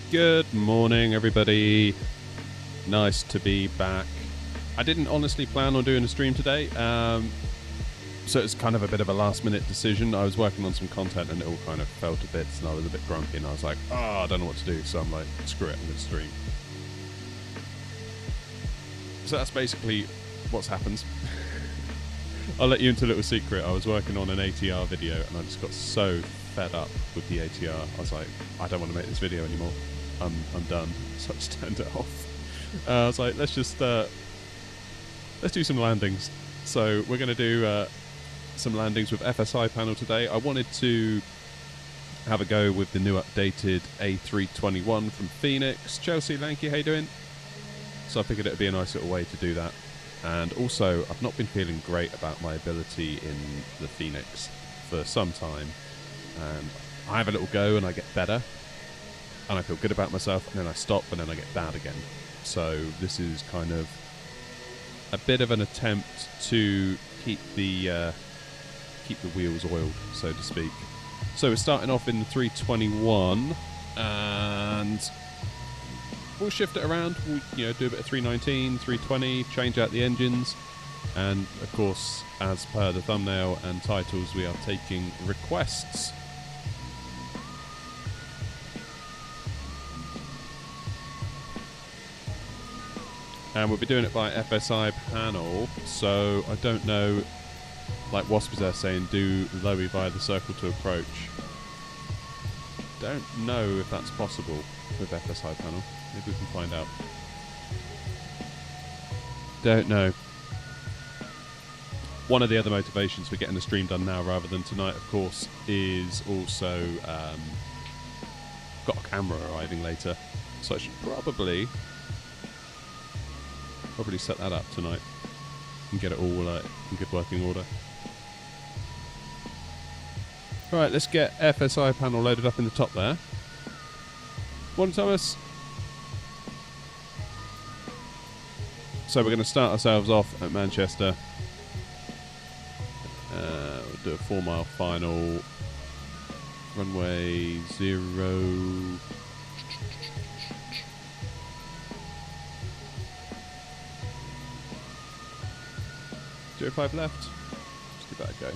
Good morning, everybody. Nice to be back. I didn't honestly plan on doing a stream today, so it's kind of a bit of a last-minute decision. I was working on some content and it all kind of fell to bits, and I was a bit grumpy, and I was like, oh, I don't know what to do, so I'm like, screw it, I'm going to stream. So that's basically what's happened. I'll let you into a little secret. I was working on an ATR video, and I just got so fed up with the ATR. I was like, I don't want to make this video anymore. I'm done. So I just turned it off. I was like, let's do some landings. So we're going to do some landings with FSI panel today. I wanted to have a go with the new updated A321 from Phoenix. Chelsea, Lanky, how you doing? So I figured it would be a nice little way to do that. And also, I've not been feeling great about my ability in the Phoenix for some time. And I have a little go and I get better. And I feel good about myself, and then I stop, and then I get bad again. So this is kind of a bit of an attempt to keep the wheels oiled, so to speak. So we're starting off in the 321, and we'll shift it around. We'll do a bit of 319, 320, change out the engines, and of course, as per the thumbnail and titles, we are taking requests. And we'll be doing it by FSI panel, so I don't know, like Wasp was there saying, do Lowy via the circle to approach. Don't know if that's possible with FSI panel. Maybe we can find out. Don't know. One of the other motivations for getting the stream done now rather than tonight, of course, is also got a camera arriving later, so I should probably set that up tonight and get it all in good working order. Right, let's get FSI panel loaded up in the top there. Morning, Thomas. So we're going to start ourselves off at Manchester. We'll do a 4-mile final. Runway 0. 05 left. Let's give that a go.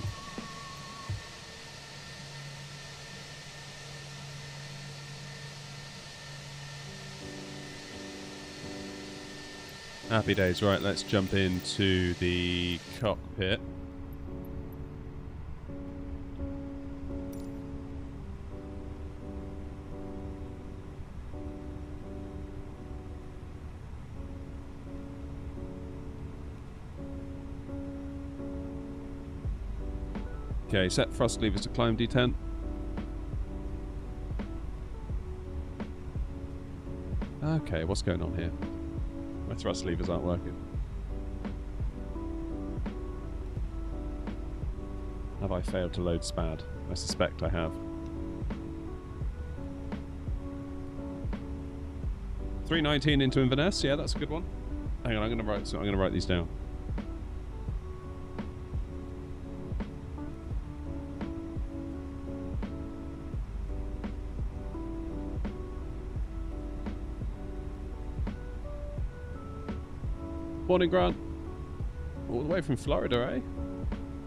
Happy days. Right, let's jump into the cockpit. Okay, set thrust levers to climb D10. Okay, what's going on here? My thrust levers aren't working. Have I failed to load SPAD? I suspect I have. 319 into Inverness, yeah, that's a good one. Hang on, I'm gonna write these down. Morning, Grant. All the way from Florida, eh?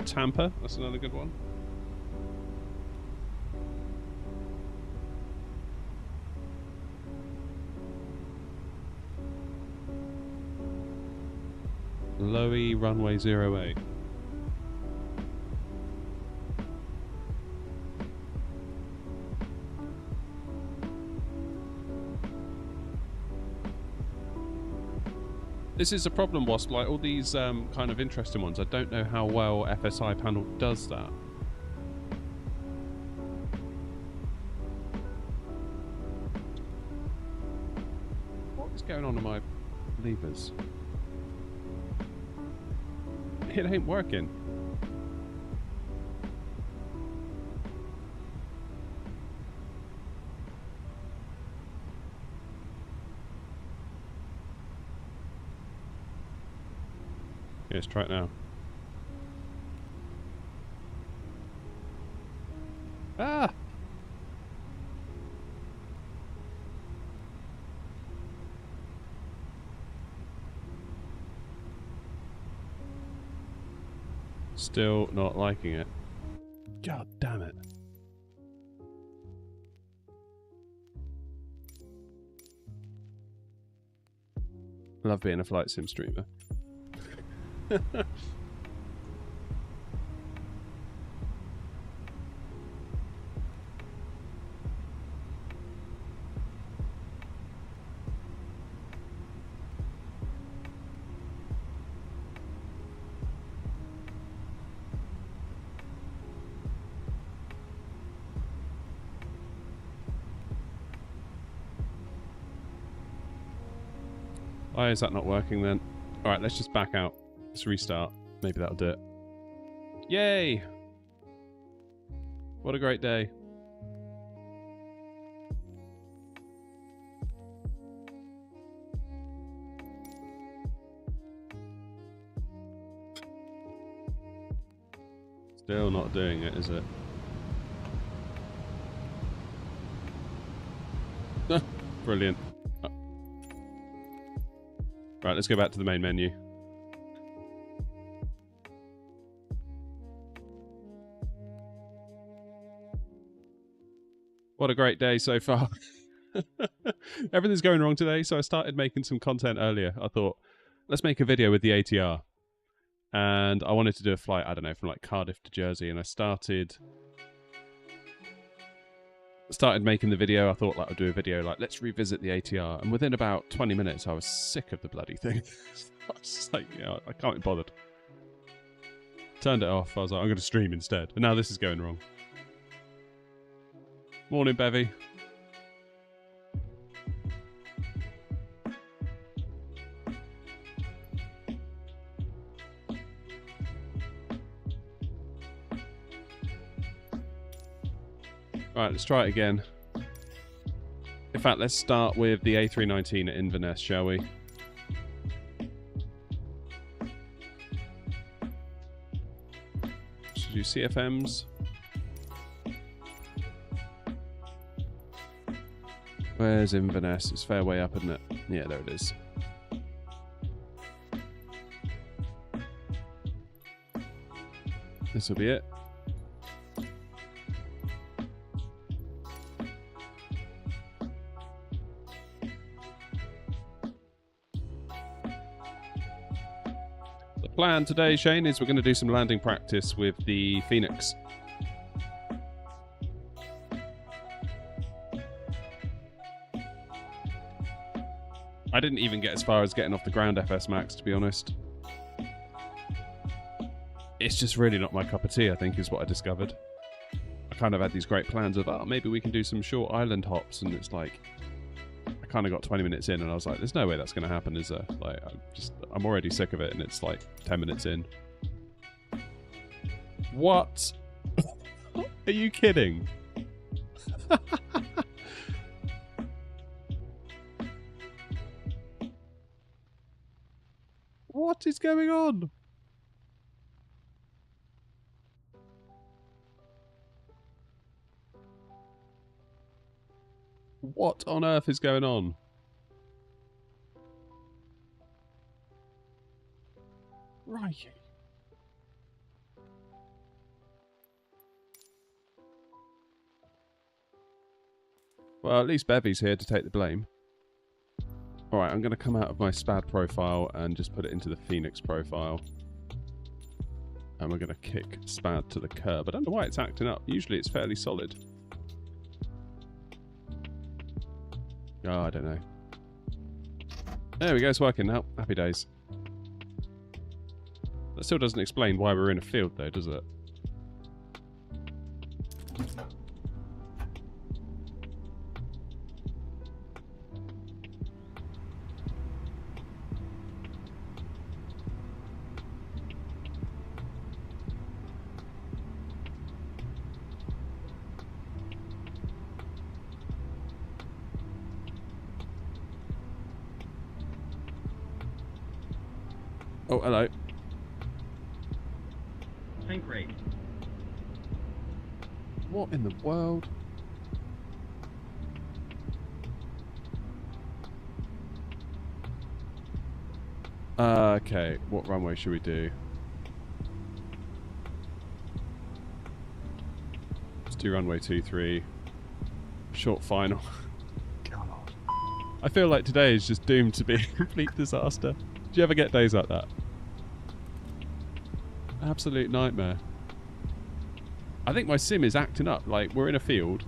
Tampa, that's another good one. Lowy, runway 08. This is a problem, Wasp. Like all these kind of interesting ones, I don't know how well FSI panel does that. What is going on in my levers? It ain't working. Let's try it now. Ah! Still not liking it. God damn it. Love being a flight sim streamer. Why is that not working then? Alright, let's just back out. Let's restart. Maybe that'll do it. Yay! What a great day. Still not doing it, is it? Brilliant. Right, let's go back to the main menu. What a great day so far. Everything's going wrong today, so I started making some content earlier. I thought, let's make a video with the ATR. And I wanted to do a flight, I don't know, from like Cardiff to Jersey, and I started making the video. I thought like I'd do a video like, let's revisit the ATR. And within about 20 minutes, I was sick of the bloody thing. I was just like, yeah, I can't be bothered. Turned it off. I was like, I'm going to stream instead. And now this is going wrong. Morning, Bevy. Right, let's try it again. In fact, let's start with the A319 at Inverness, shall we? Should we do CFMs? Where's Inverness? It's fair way up, isn't it? Yeah, there it is. This will be it. The plan today, Shane, is we're going to do some landing practice with the Phoenix. I didn't even get as far as getting off the ground FS Max, to be honest. It's just really not my cup of tea, I think, is what I discovered. I kind of had these great plans of, oh, maybe we can do some short island hops, and it's like, I kind of got 20 minutes in, and I was like, there's no way that's going to happen, is there? Like, I'm already sick of it, and it's like 10 minutes in. What? Are you kidding? What is going on? What on earth is going on? Right. Well, at least Bevy's here to take the blame. Alright, I'm going to come out of my SPAD profile and just put it into the Phoenix profile. And we're going to kick SPAD to the curb. I don't know why it's acting up. Usually it's fairly solid. Oh, I don't know. There we go, it's working now. Happy days. That still doesn't explain why we're in a field though, does it? Oh, hello. Tank rate. What in the world? Okay, what runway should we do? Do runway 23. Short final. God. I feel like today is just doomed to be a complete disaster. Do you ever get days like that? Absolute nightmare. I think my sim is acting up. Like, we're in a field.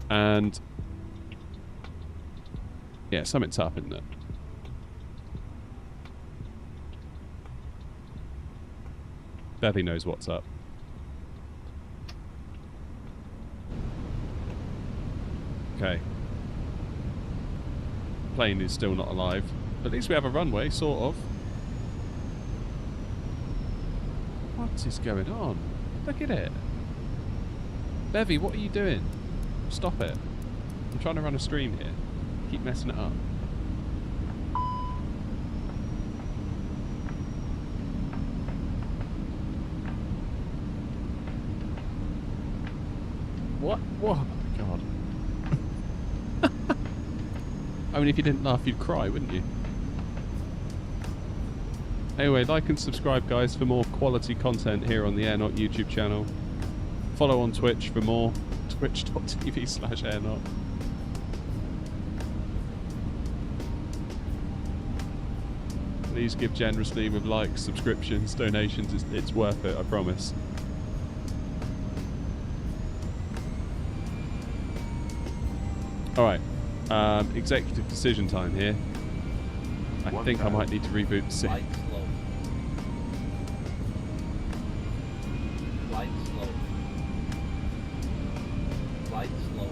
And... yeah, something's up, isn't it? Bevy knows what's up. Okay. Plane is still not alive. But at least we have a runway, sort of. What is going on? Look at it. Bevy, what are you doing? Stop it. I'm trying to run a stream here. Keep messing it up. What? What? Oh my god. I mean, if you didn't laugh, you'd cry, wouldn't you? Anyway, like and subscribe, guys, for more quality content here on the AirNOTT YouTube channel. Follow on Twitch for more. Twitch.tv/AirNOTT. Please give generously with likes, subscriptions, donations. It's worth it, I promise. Alright. Executive decision time here. I think I might need to reboot the sim. Flight slow. Flight slow. Flight slow.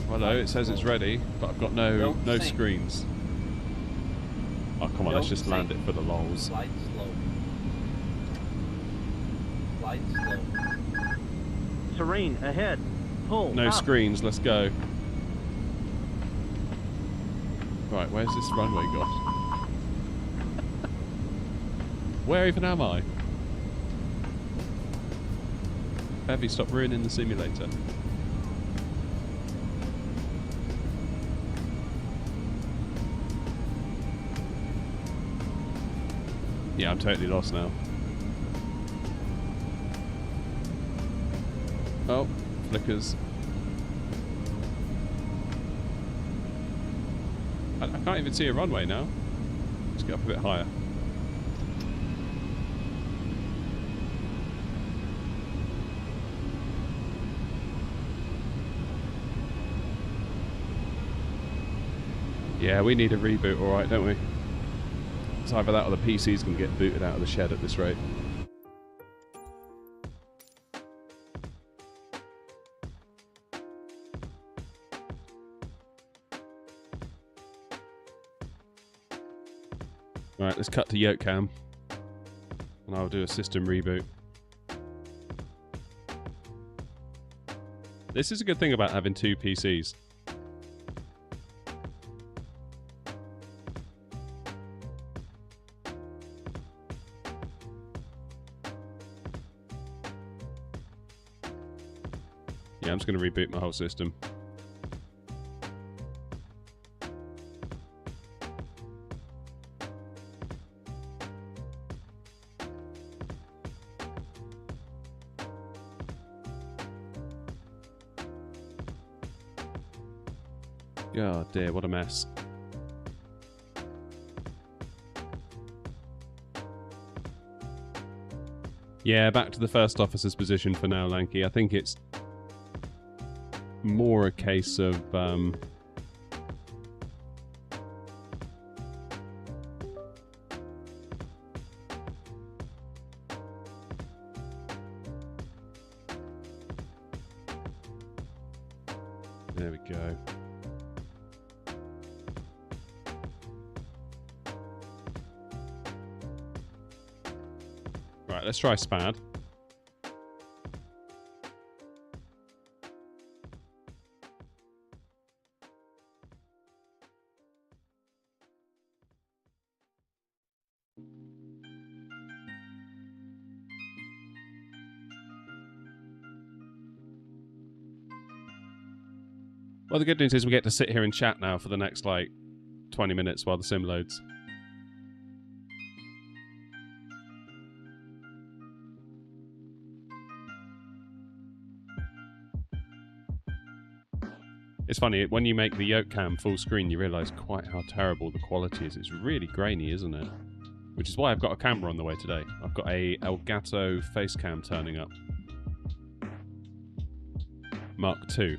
Hello, it says it's ready, but I've got no Don't screens. Oh, come on, let's just land it for the lols. Flight slow. Flight slow. Terrain ahead. Pull. No up. screens, let's go. Right, where's this runway gone? Where even am I? Bevy, stop ruining the simulator. Yeah, I'm totally lost now. Oh, flickers. I can't even see a runway now. Let's get up a bit higher. Yeah, we need a reboot, alright, don't we? It's either that or the PC's going to get booted out of the shed at this rate. Alright, let's cut to yoke cam. And I'll do a system reboot. This is a good thing about having two PCs. Yeah, I'm just going to reboot my whole system. Oh dear, what a mess. Yeah, back to the first officer's position for now, Lanky. I think it's more a case of there we go. Right, let's try SPAD. Well, the good news is we get to sit here and chat now for the next, like, 20 minutes while the sim loads. It's funny, when you make the yoke cam full screen, you realise quite how terrible the quality is. It's really grainy, isn't it? Which is why I've got a camera on the way today. I've got a Elgato face cam turning up. Mark II.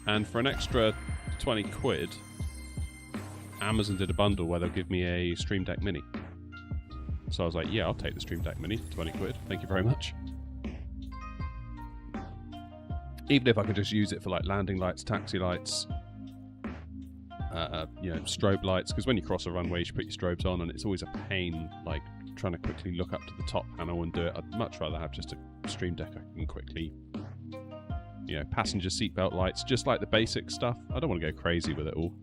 And for an extra 20 quid, Amazon did a bundle where they'll give me a Stream Deck Mini. So I was like, yeah, I'll take the Stream Deck Mini for 20 quid. Thank you very much. Even if I could just use it for like landing lights, taxi lights, you know, strobe lights, because when you cross a runway, you should put your strobes on, and it's always a pain, like trying to quickly look up to the top panel and do it. I'd much rather have just a Stream Deck I can quickly, you know, passenger seatbelt lights, just like the basic stuff. I don't want to go crazy with it all.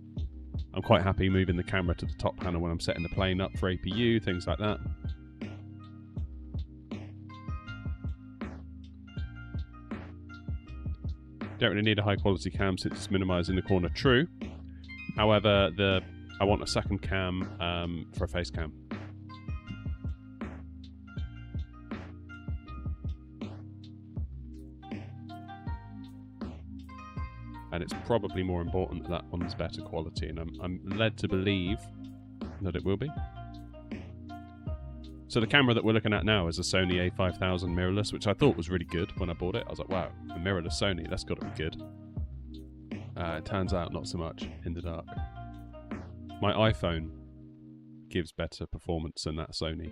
I'm quite happy moving the camera to the top panel when I'm setting the plane up for APU, things like that. Don't really need a high quality cam since it's minimising the corner. True. However, I want a second cam for a face cam. And it's probably more important that that one's better quality, and I'm led to believe that it will be. So the camera that we're looking at now is a Sony A5000 mirrorless, which I thought was really good when I bought it. I was like, wow, a mirrorless Sony, that's got to be good. It turns out not so much in the dark. My iPhone gives better performance than that Sony.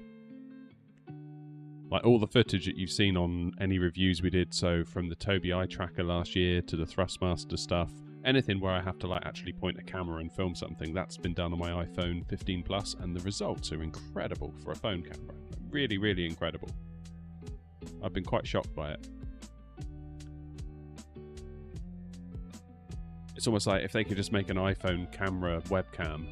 Like all the footage that you've seen on any reviews we did, so from the Tobii eye tracker last year to the Thrustmaster stuff, anything where I have to like actually point a camera and film something, that's been done on my iPhone 15 Plus, and the results are incredible for a phone camera. Really, really incredible. I've been quite shocked by it. It's almost like if they could just make an iPhone camera webcam.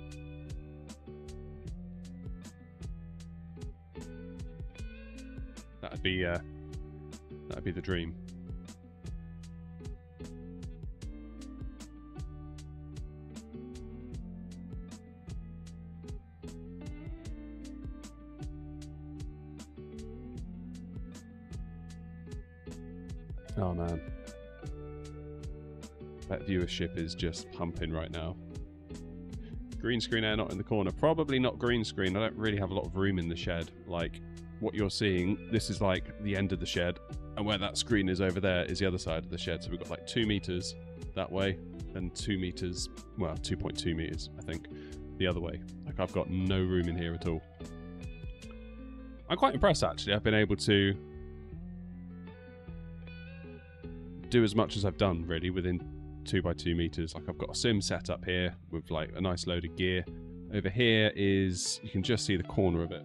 That'd be the dream. Oh man. That viewership is just pumping right now. Green screen AirNOTT in the corner. Probably not green screen. I don't really have a lot of room in the shed. Like, what you're seeing, this is like the end of the shed, and where that screen is over there is the other side of the shed. So we've got like 2 meters that way, and 2 meters, well, 2.2 meters, I think, the other way. Like, I've got no room in here at all. I'm quite impressed, actually. I've been able to do as much as I've done, really, within 2x2 meters. Like, I've got a sim set up here with like a nice load of gear. Over here is, you can just see the corner of it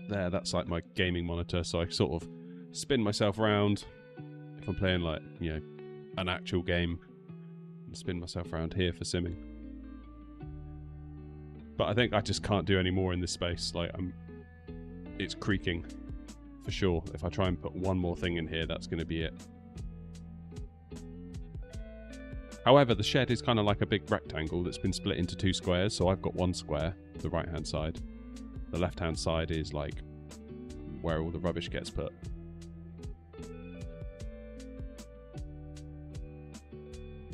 there. That's like my gaming monitor, so I sort of spin myself around if I'm playing like, you know, an actual game, and spin myself around here for simming. But I think I just can't do any more in this space. Like, it's creaking for sure. If I try and put one more thing in here, that's going to be it. However, the shed is kind of like a big rectangle that's been split into 2 squares. So I've got 1 square, the right hand side. The left hand side is like where all the rubbish gets put.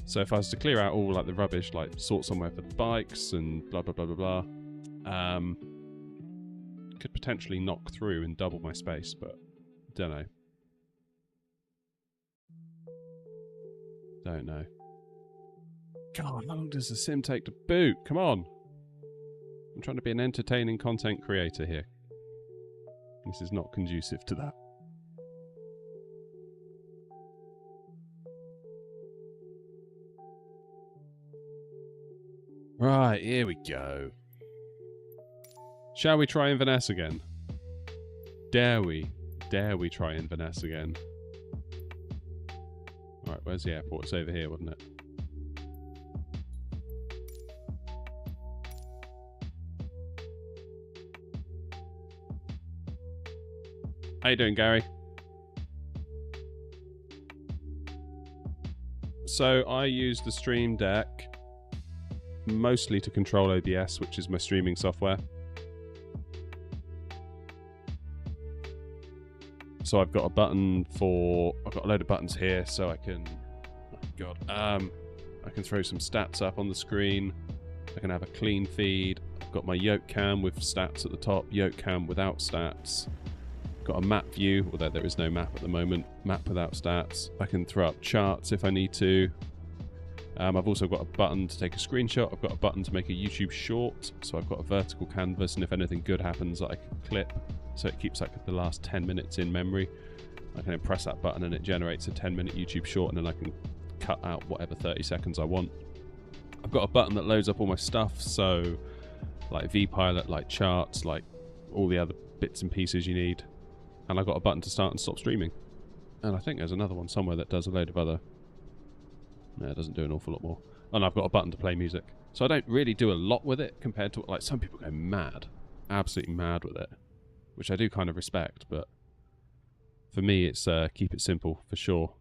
So if I was to clear out all like the rubbish, like sort somewhere for the bikes and blah blah blah blah blah, could potentially knock through and double my space, but don't know. Don't know. God, how long does the sim take to boot? Come on. I'm trying to be an entertaining content creator here. This is not conducive to that. Right, here we go. Shall we try Inverness again? Dare we? Dare we try Inverness again? Alright, where's the airport? It's over here, wasn't it? How you doing, Gary? So I use the Stream Deck mostly to control OBS, which is my streaming software. So I've got a button for, I've got a load of buttons here so I can God. I can throw some stats up on the screen. I can have a clean feed. I've got my yoke cam with stats at the top, yoke cam without stats. Got a map view, although there is no map at the moment. Map without stats. I can throw up charts if I need to. I've also got a button to take a screenshot. I've got a button to make a YouTube short. So I've got a vertical canvas, and if anything good happens, I can clip. So it keeps like the last 10 minutes in memory. I can then press that button and it generates a 10-minute YouTube short, and then I can cut out whatever 30 seconds I want. I've got a button that loads up all my stuff, so like vPilot, like charts, like all the other bits and pieces you need. And I've got a button to start and stop streaming. And I think there's another one somewhere that does a load of other... No, it doesn't do an awful lot more. And I've got a button to play music. So I don't really do a lot with it compared to... Like, some people go mad. Absolutely mad with it. Which I do kind of respect, but... For me, it's keep it simple, for sure.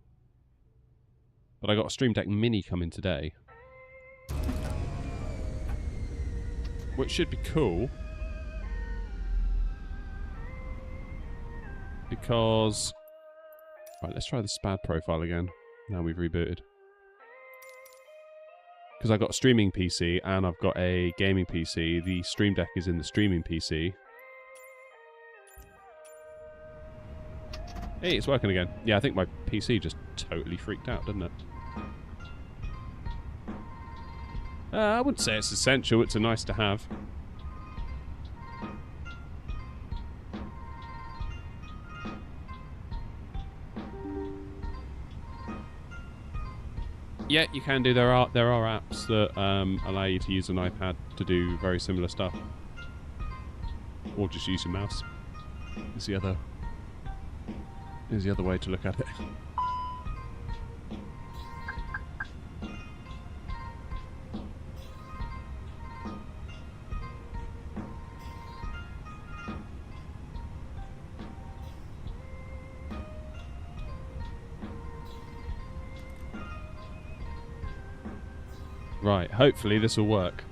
But I got a Stream Deck Mini coming today. Which should be cool. Because... Right, let's try the SPAD profile again. Now we've rebooted. Because I've got a streaming PC and I've got a gaming PC. The Stream Deck is in the streaming PC. Hey, it's working again. Yeah, I think my PC just totally freaked out, didn't it? I wouldn't say it's essential. It's a nice to have. Yeah, you can do. There are apps that allow you to use an iPad to do very similar stuff, or just use your mouse. Is the other way to look at it. Right, hopefully this will work.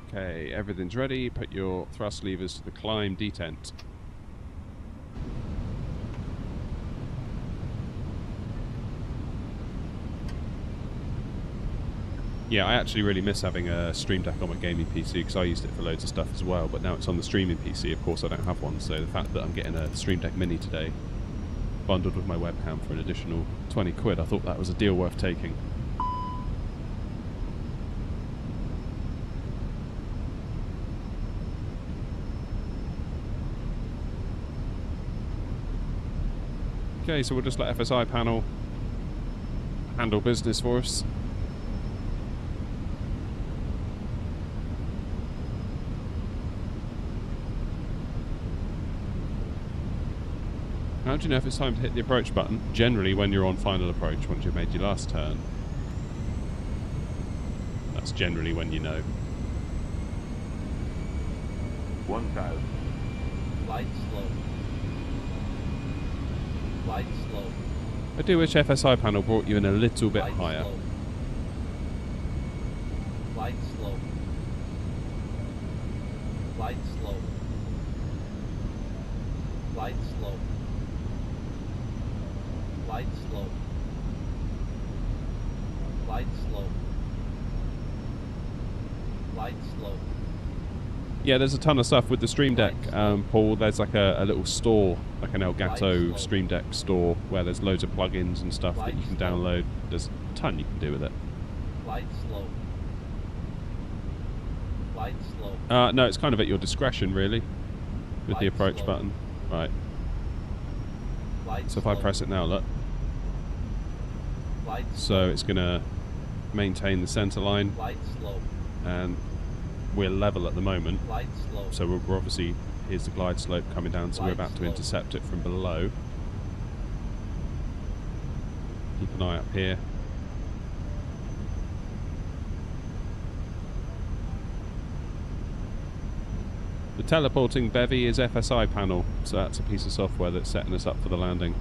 Okay, everything's ready. Put your thrust levers to the climb detent. Yeah, I actually really miss having a Stream Deck on my gaming PC because I used it for loads of stuff as well, but now it's on the streaming PC. Of course I don't have one, so the fact that I'm getting a Stream Deck Mini today, bundled with my webcam for an additional 20 quid, I thought that was a deal worth taking. Okay, so we'll just let FSI panel handle business for us. How do you know if it's time to hit the approach button? Generally when you're on final approach, once you've made your last turn. That's generally when you know. 1,000. Light slow. Light slow. I do wish FSI panel brought you in a little bit higher. Slow. Light slow. Light slow. Light slow. Light slow. Light slow. Light slow. Yeah, there's a ton of stuff with the Stream Deck, Paul. There's like a little store, like an Elgato Stream Deck store, where there's loads of plugins and stuff that you can download. There's a ton you can do with it. Light slow. Light slow. No, it's kind of at your discretion, really, with the approach button. Right. So if I press it now, look. So it's going to maintain the center line, and we're level at the moment. So we're obviously, here's the glide slope coming down, so we're about to intercept it from below. Keep an eye up here. The teleporting bevy is FSI panel, so that's a piece of software that's setting us up for the landing.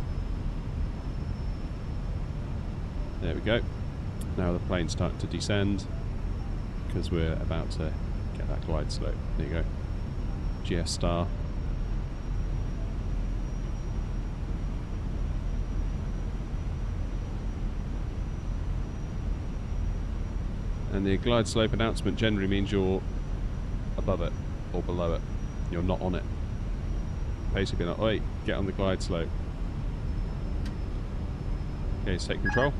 There we go. Now the plane's starting to descend because we're about to get that glide slope. There you go. GS star. And the glide slope announcement generally means you're above it or below it. You're not on it. Basically like, wait, get on the glide slope. Okay, let's take control.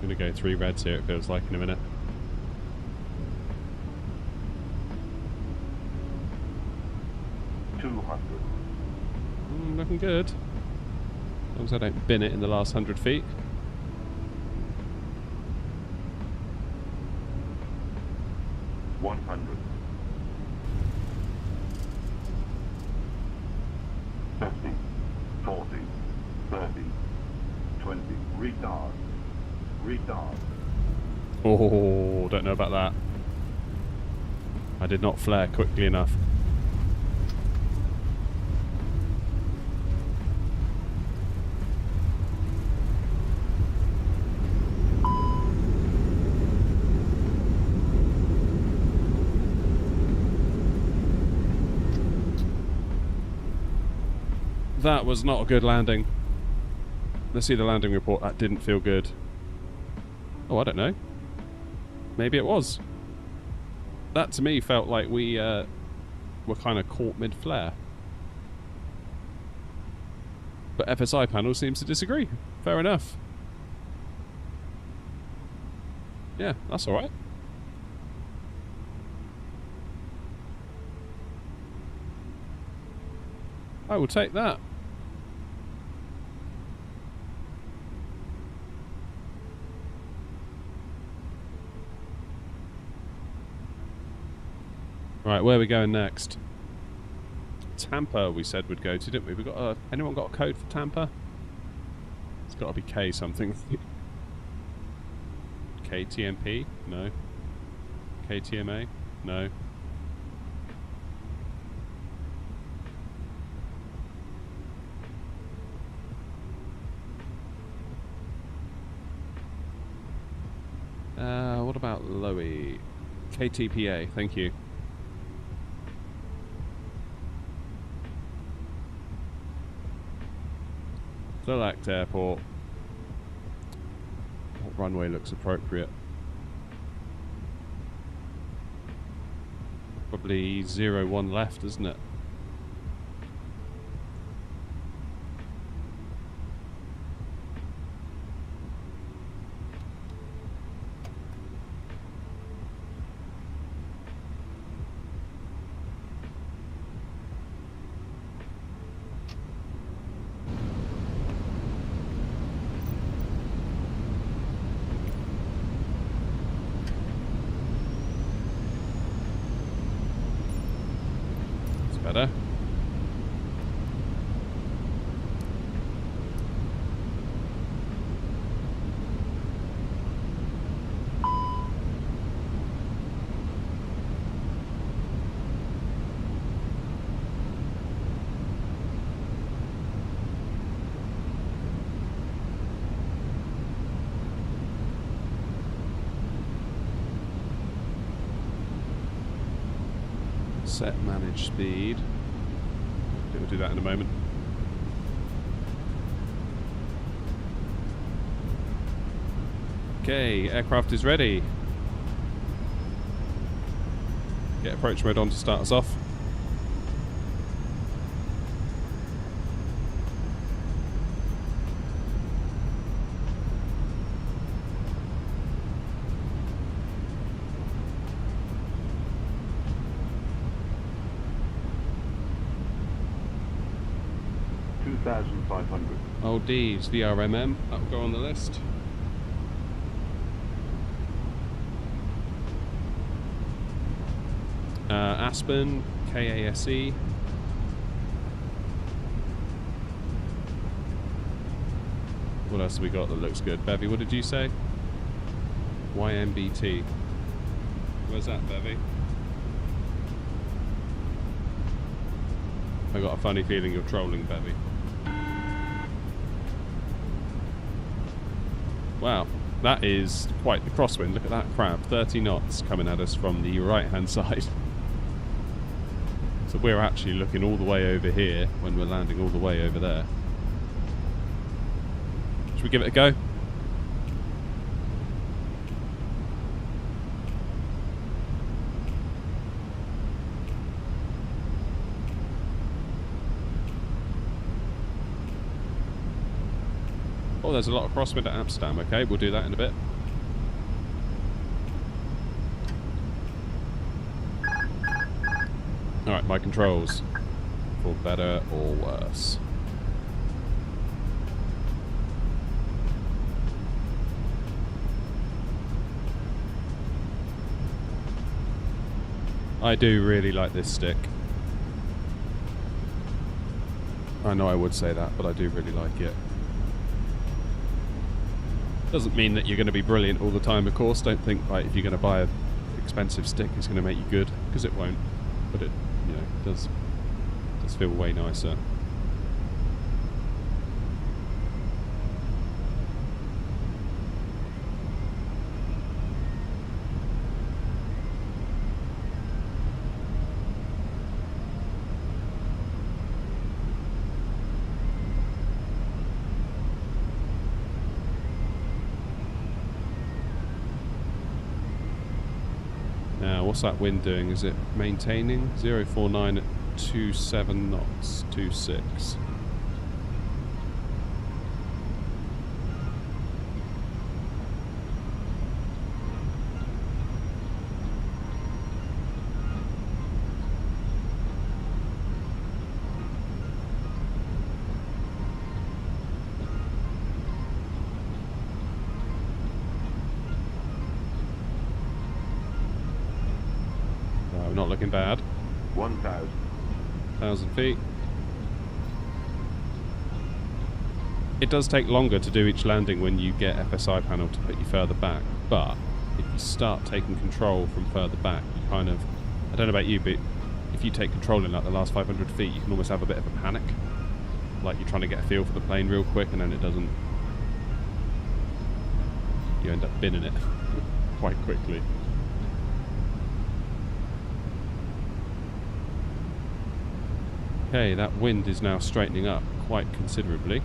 I'm going to go 3 reds here, it feels like, in a minute. Looking good. As long as I don't bin it in the last 100 feet. Oh, don't know about that. I did not flare quickly enough. That was not a good landing. Let's see the landing report. That didn't feel good. Oh, I don't know. Maybe it was. That to me felt like we were kind of caught mid-flare. But FSI panel seems to disagree. Fair enough. Yeah, that's alright. I will take that. Right, where are we going next? Tampa, we said we'd go to, didn't we? We got anyone got a code for Tampa? It's got to be K something. KTMP? No. KTMA? No. What about Lowy? KTPA, thank you. Select airport. What runway looks appropriate? Probably 01 left, isn't it? Better. Set manage speed. We'll do that in a moment. Okay, aircraft is ready. Get approach mode on to start us off. 2,500. Oldies, VRMM, that'll go on the list. Aspen, KASE. What else have we got that looks good? Bevy, what did you say? YMBT. Where's that, Bevy? I got a funny feeling you're trolling, Bevy. Wow, that is quite the crosswind. Look at that crab, 30 knots coming at us from the right-hand side. So we're actually looking all the way over here when we're landing all the way over there. Should we give it a go? Oh, there's a lot of crosswind at Amsterdam. Okay, we'll do that in a bit. Alright, my controls. For better or worse. I do really like this stick. I know I would say that, but I do really like it. Doesn't mean that you're going to be brilliant all the time, of course. Don't think like if you're going to buy an expensive stick it's going to make you good, because it won't. But it, you know, does feel way nicer. Now, what's that wind doing? Is it maintaining? 049 at 27 knots, 26. Not looking bad. 1,000 feet. It does take longer to do each landing when you get FSI panel to put you further back, but if you start taking control from further back, you kind of, I don't know about you, but if you take control in like the last 500 feet, you can almost have a bit of a panic. Like you're trying to get a feel for the plane real quick and then it doesn't. You end up binning it quite quickly. Okay, that wind is now straightening up quite considerably.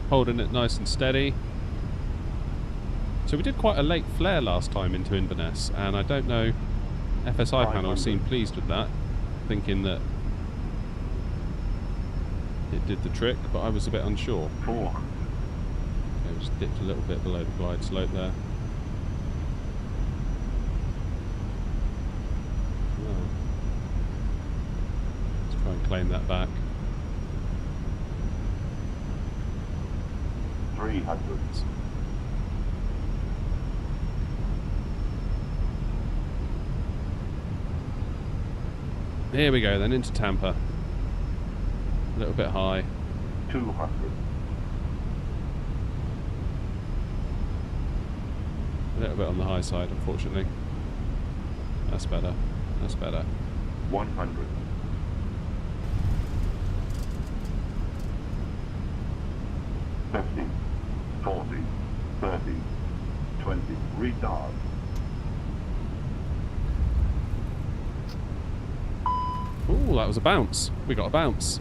Holding it nice and steady. So we did quite a late flare last time into Inverness, and I don't know, FSI panel seemed pleased with that, thinking that it did the trick, but I was a bit unsure. 4. Okay, just dipped a little bit below the glide slope there. Wow. Let's try and claim that back. 300. Here we go then, into Tampa. A little bit high. 200. A little bit on the high side, unfortunately. That's better. That's better. 100. 50. 40. 30. 20. Retard. Ooh, that was a bounce. We got a bounce.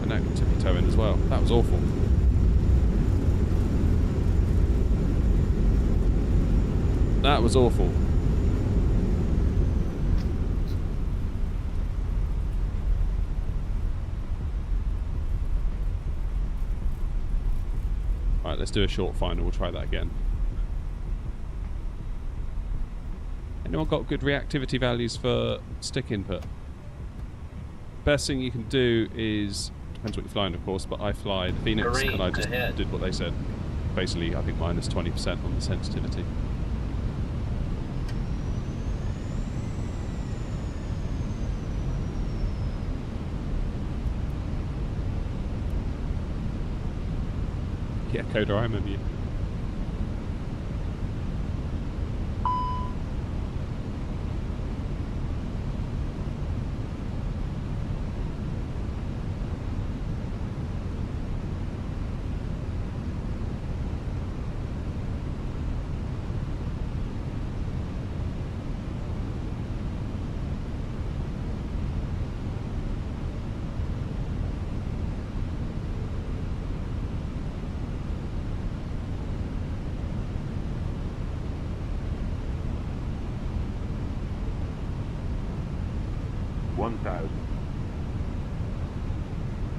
And now can tippy toe in as well. That was awful. That was awful. let's do a short final. We'll try that again. Anyone got good reactivity values for stick input? Best thing you can do is, depends what you're flying of course, but I fly the Phoenix Marine, and I just ahead. did what they said. Basically, I think minus 20% on the sensitivity. Yeah, Coda, I remember you.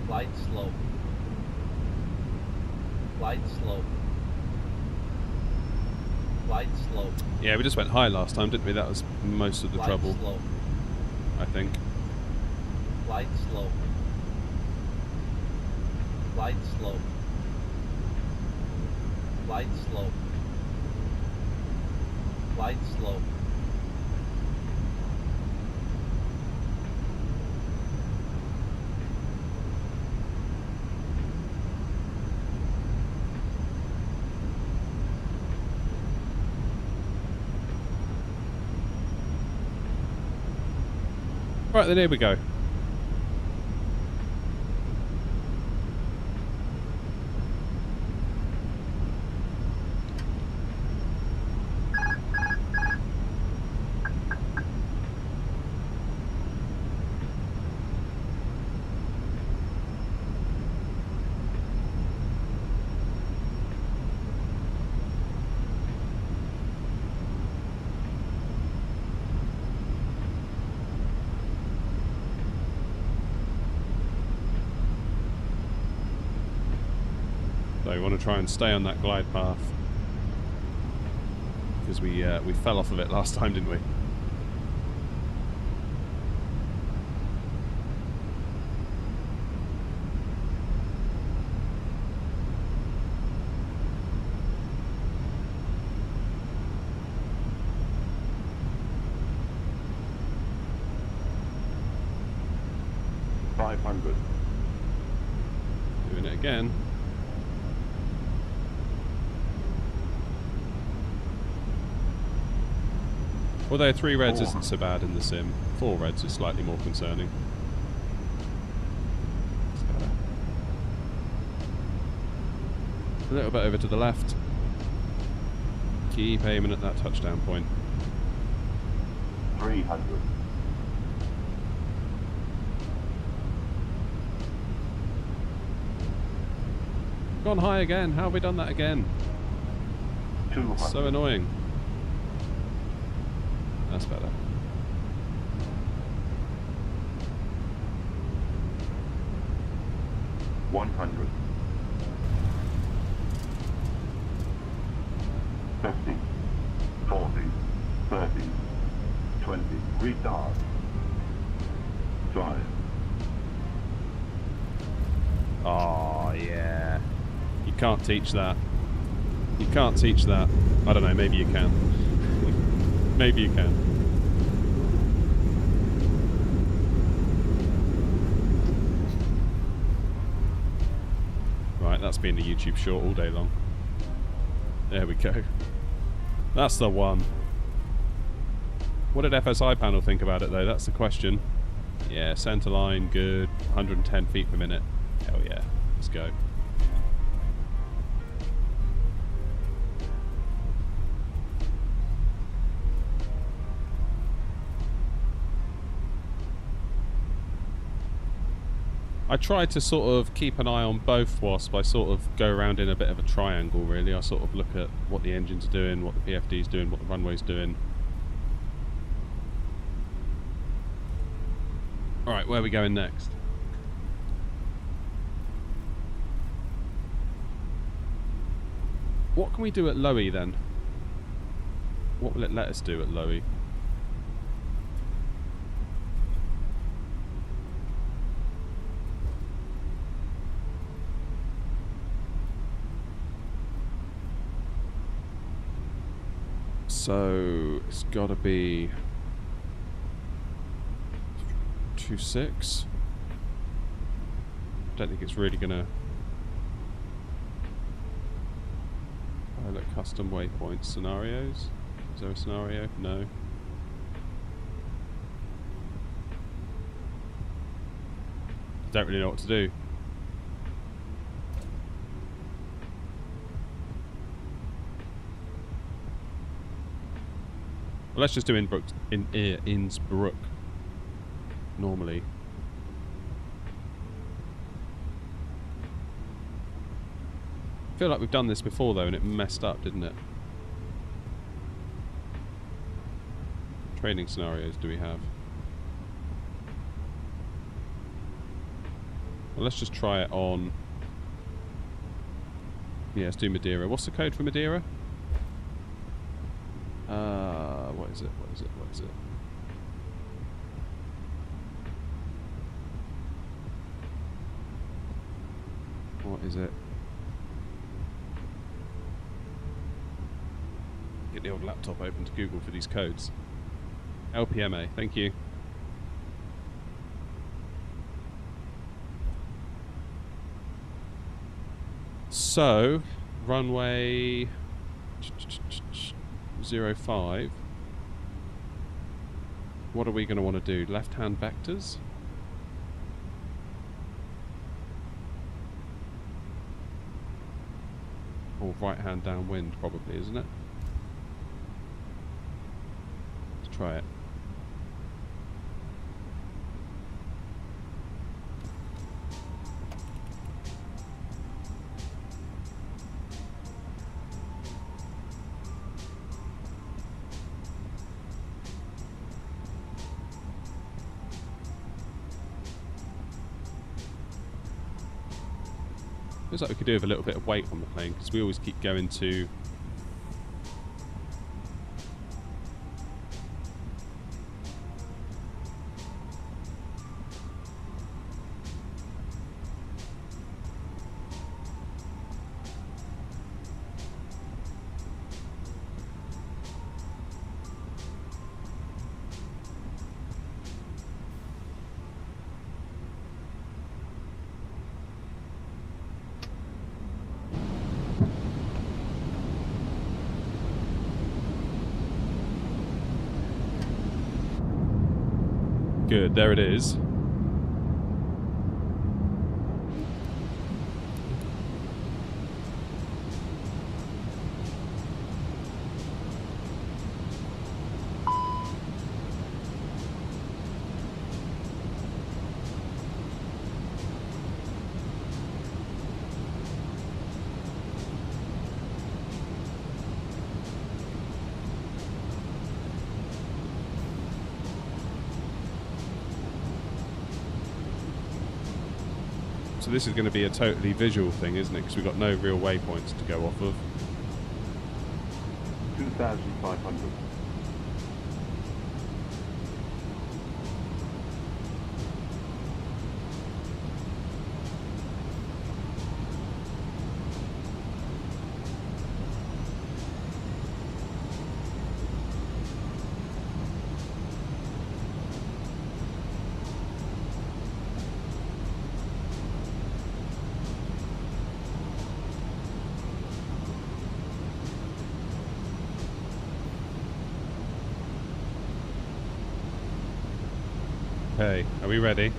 Flight slow. Flight slow. Flight slow. Yeah, we just went high last time, didn't we? That was most of the Flight trouble, slow. I think. Flight slow. Flight slow. Flight slow. Flight slow. Right, then here we go. So we want to try and stay on that glide path because we fell off of it last time, didn't we? Doing it again. Although 3 reds isn't so bad in the sim, 4 reds is slightly more concerning. A little bit over to the left. Keep aiming at that touchdown point. 300. Gone high again. How have we done that again? 200. So annoying. That's better. $100. 50, 40, 30, 20. Retard. 5. Oh yeah. You can't teach that. You can't teach that. I don't know, maybe you can. Maybe you can. Right, that's been a YouTube short all day long. There we go. That's the one. What did FSI panel think about it though? That's the question. Yeah, centre line, good. 110 feet per minute. Hell yeah. Let's go. I try to sort of keep an eye on both whilst I sort of go around in a bit of a triangle really. I sort of look at what the engine's doing, what the PFD's doing, what the runway's doing. Alright, where are we going next? What can we do at Lowy then? What will it let us do at Lowy? So it's got to be 2.6. Don't think it's really gonna. Pilot custom waypoint scenarios. Is there a scenario? No. Don't really know what to do. Well, let's just do Innsbruck normally. I feel like we've done this before though and it messed up, didn't it? Training scenarios do we have? Well, let's just try it on. Yeah, let's do Madeira. What's the code for Madeira? What is it? What is it? What is it? What is it? Get the old laptop open to Google for these codes. LPMA, thank you. So, runway 05. What are we going to want to do? Left-hand vectors? Or right-hand downwind, probably, isn't it? Let's try it. Feels like we could do with a little bit of weight on the plane because we always keep going to good, there it is. So this is going to be a totally visual thing, isn't it? Because we've got no real waypoints to go off of. 2,500. Okay, are we ready?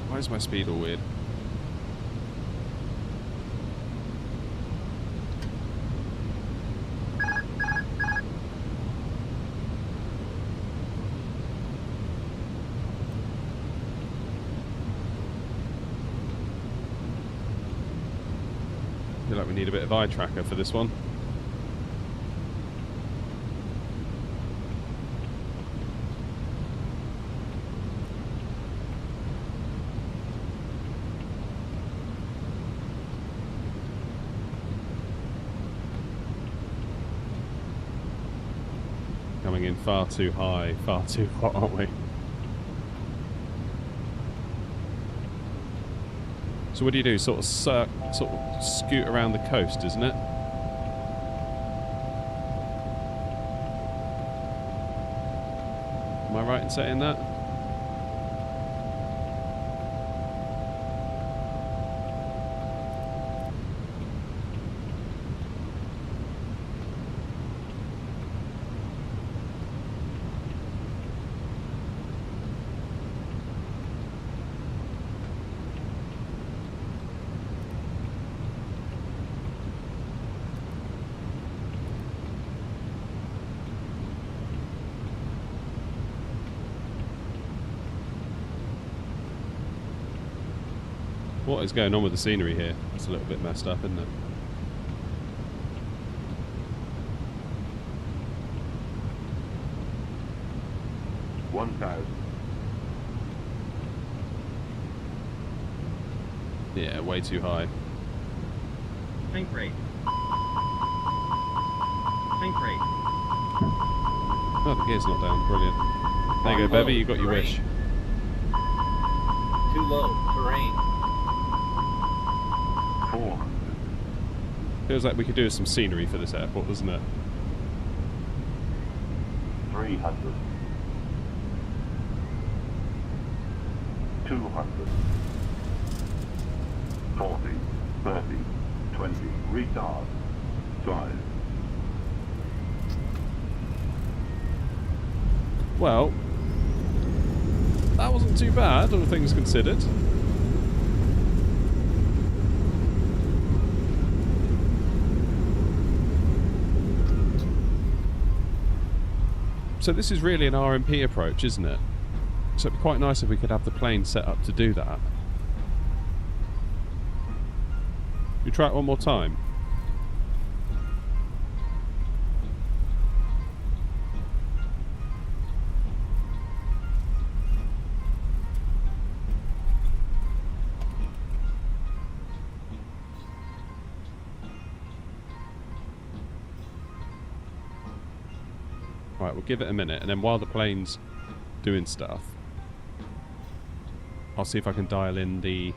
Why is my speed all weird? like we need a bit of eye tracker for this one. Coming in far too high, far too hot, aren't we? So what do you do? Sort of scoot around the coast, isn't it? Am I right in saying that? What is going on with the scenery here? It's a little bit messed up, isn't it? Yeah, way too high. Think rate. Think rate. Oh, the gear's not down. Brilliant. There you go, Bevy. You got your wish. Too low. Terrain. 400. Feels like we could do some scenery for this airport, doesn't it? 300. 200. 40. 30. 20. Retard. 5. Well, that wasn't too bad, all things considered. So this is really an RMP approach, isn't it? So it'd be quite nice if we could have the plane set up to do that. You try it one more time. Right, we'll give it a minute, and then while the plane's doing stuff, I'll see if I can dial in the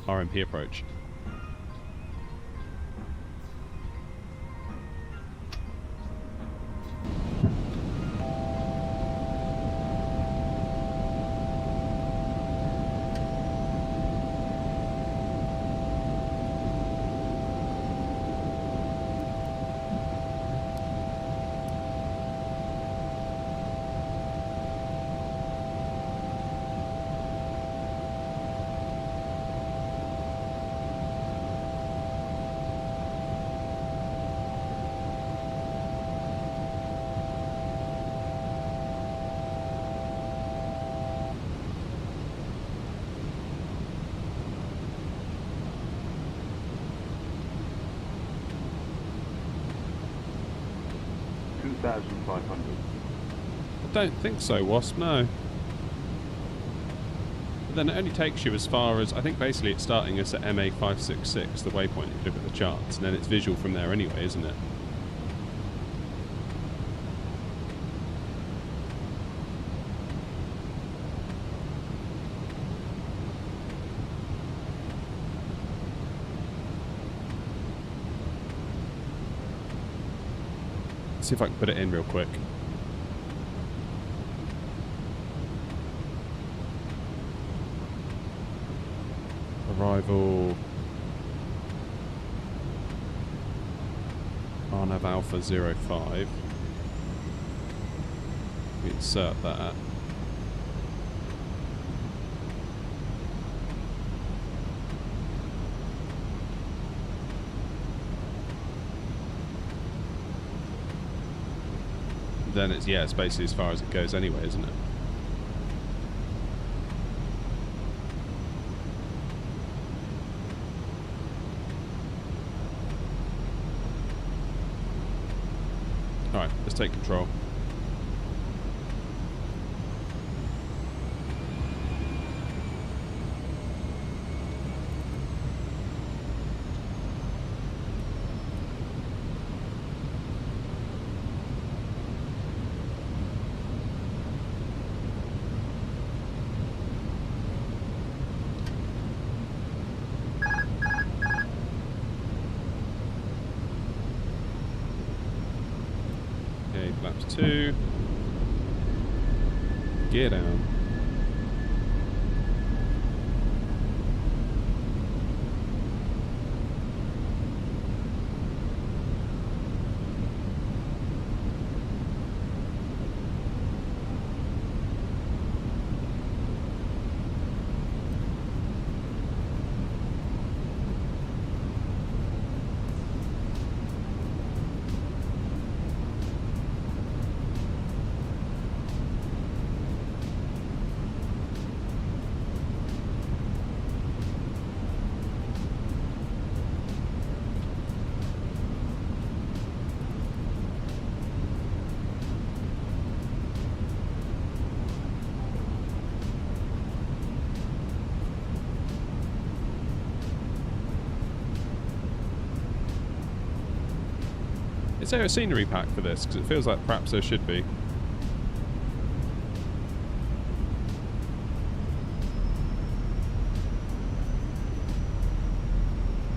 RMP approach. I don't think so, Wasp, no. But then it only takes you as far as, I think basically it's starting us at MA566, the waypoint, if you look at the charts, and then it's visual from there anyway, isn't it? See if I can put it in real quick. Arrival RNAV Alpha 05. We insert that. Then it's, yeah, it's basically as far as it goes anyway, isn't it? Alright, let's take control. Flaps 2. Gear down. Is there a scenery pack for this? Because it feels like perhaps there should be.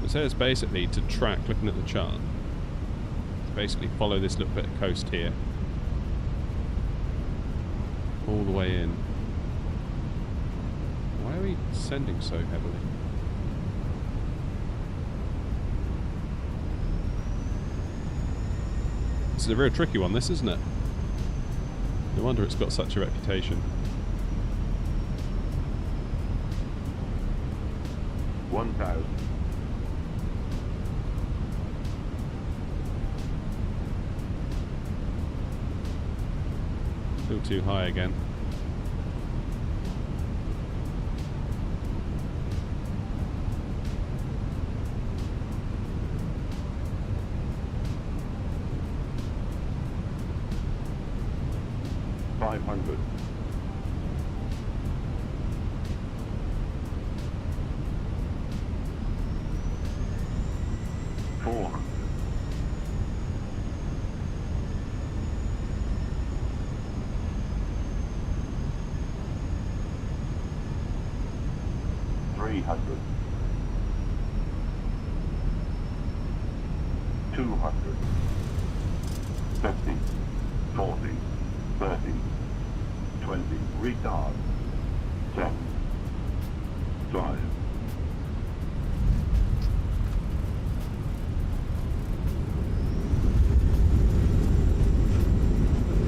It says basically to track, looking at the chart, basically follow this little bit of coast here. All the way in. Why are we descending so heavily? This is a real tricky one, this, isn't it? No wonder it's got such a reputation. 1,000. Still too high again. $500. 400. 300. 200. 50. 40. 30. 20. Retard. 7. 5.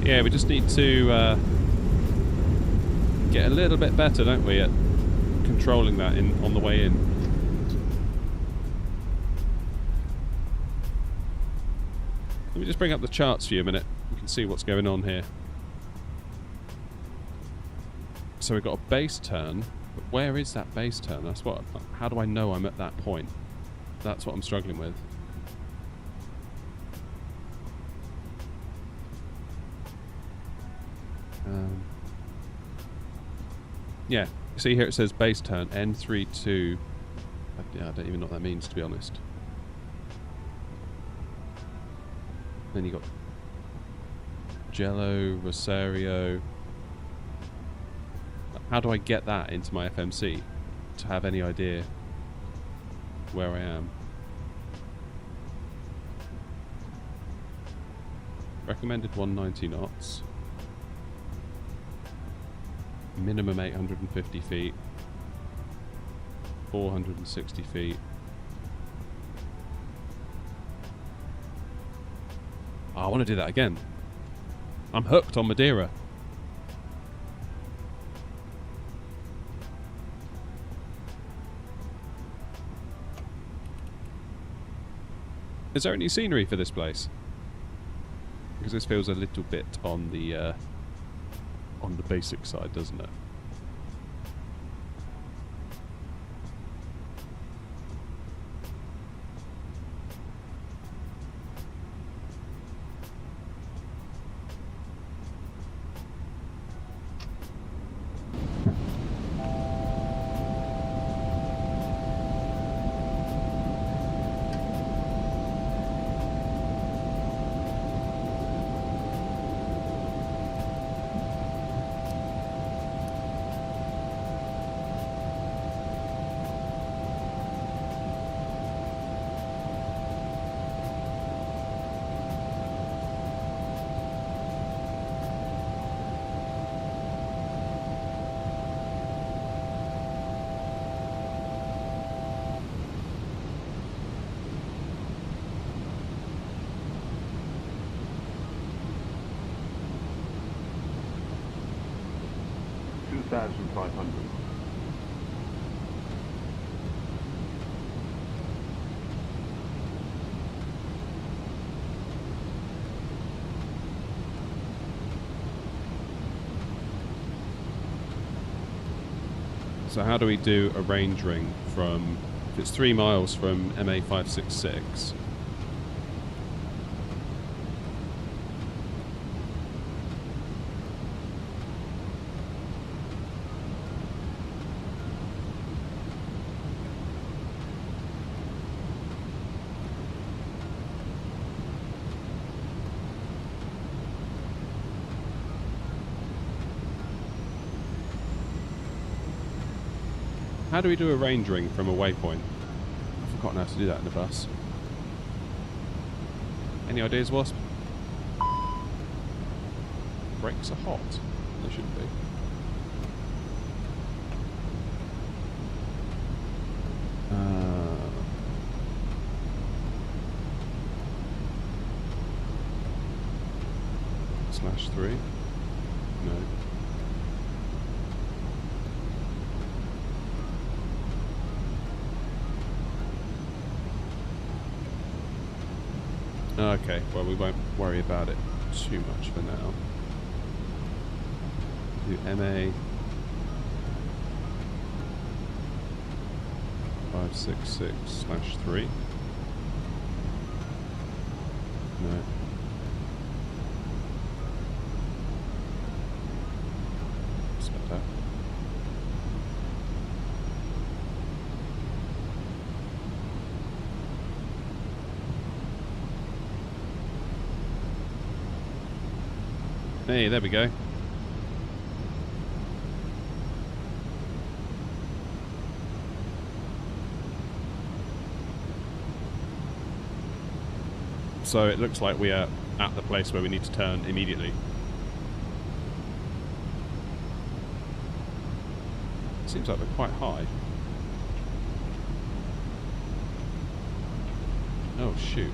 Yeah, we just need to get a little bit better, don't we, at controlling that on the way in. Let me just bring up the charts for you a minute. You can see what's going on here. So we've got a base turn, but where is that base turn? That's what. How do I know I'm at that point? That's what I'm struggling with. Yeah, see here it says base turn N32. I don't even know what that means, to be honest. Then you got Jello, Rosario. How do I get that into my FMC to have any idea where I am? Recommended 190 knots. Minimum 850 feet. 460 feet. Oh, I want to do that again. I'm hooked on Madeira. Is there any scenery for this place? Because this feels a little bit on the basic side, doesn't it? 6,500. So how do we do a range ring from, if it's 3 miles from MA566? How do we do a range ring from a waypoint? I've forgotten how to do that in the bus. Any ideas, Wasp? Brakes are hot. They shouldn't be. /3? No. Okay, well we won't worry about it too much for now. Do MA 566/3. No. Split that. Hey, there we go. So it looks like we are at the place where we need to turn immediately. Seems like we're quite high. Oh, shoot.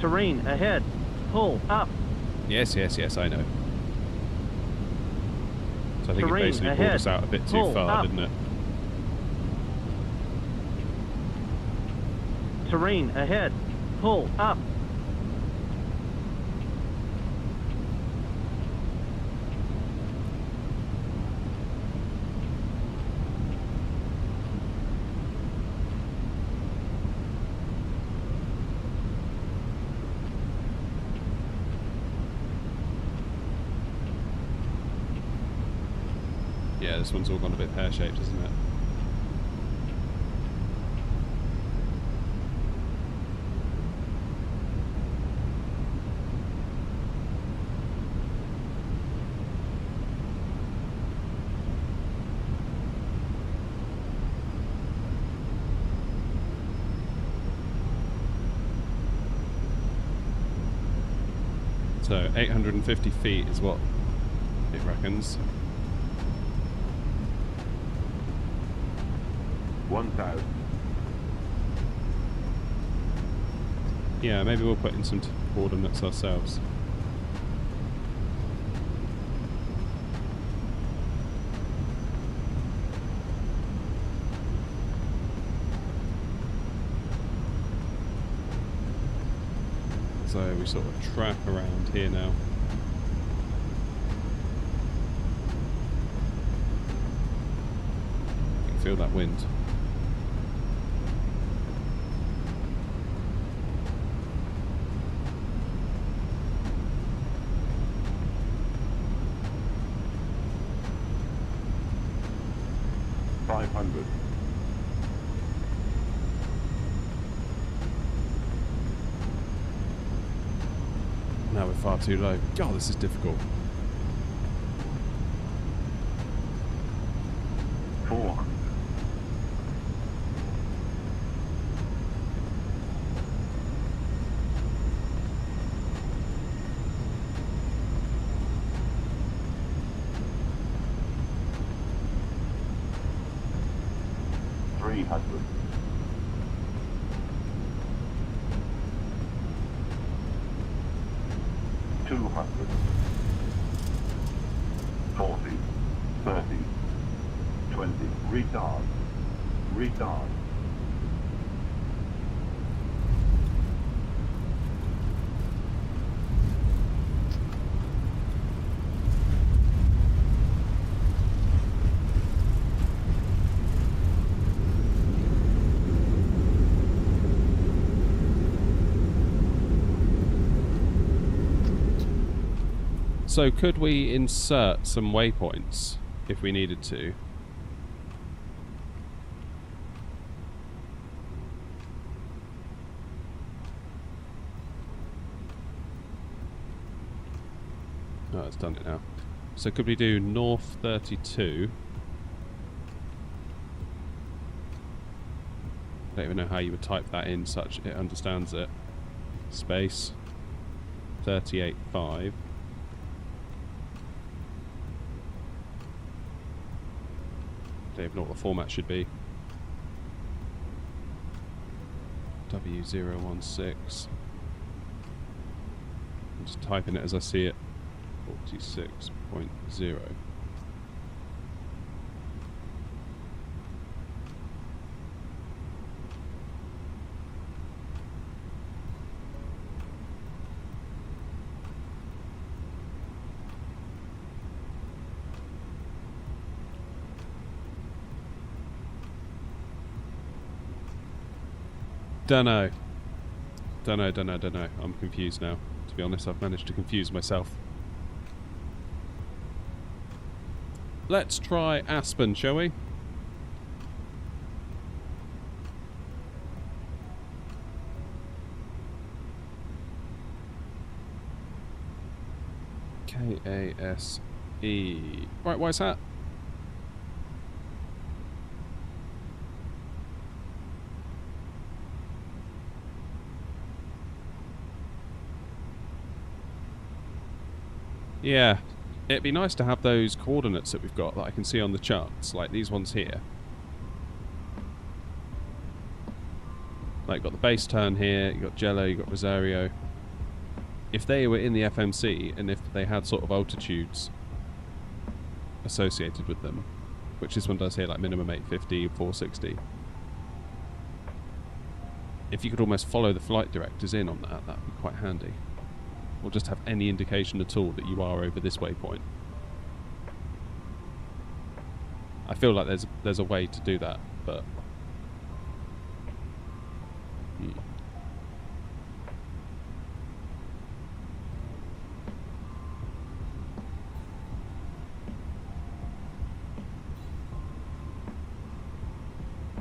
Terrain ahead. Pull up. Yes, yes, yes, I know. So I think Terrain it basically pulled ahead. us out a bit too Pull far, up. didn't it? Terrain ahead. Pull up. Yeah, this one's all gone a bit pear-shaped, isn't it? So 850 feet is what it reckons. 1,000. Yeah, maybe we'll put in some coordinates ourselves. So we sort of track around here now. You can feel that wind. we're far too low. God, this is difficult. 400. 300. 200. 40. 30. 20. Retard. Retard. So could we insert some waypoints if we needed to? Oh, it's done it now. So could we do north 32? I don't even know how you would type that in such it understands it. Space 38.5. Don't even know what the format should be. W016. I'm just typing it as I see it. 46.0. Dunno. I'm confused now. To be honest, I've managed to confuse myself. Let's try Aspen, shall we? K-A-S-E. Right, why is that? Yeah, it'd be nice to have those coordinates that we've got that I can see on the charts, like these ones here. Like, you've got the base turn here, you've got Jello, you've got Rosario. If they were in the FMC, and if they had sort of altitudes associated with them, which this one does here, like minimum 850, 460. If you could almost follow the flight directors in on that, that'd be quite handy. Or just have any indication at all that you are over this waypoint. I feel like there's a way to do that, but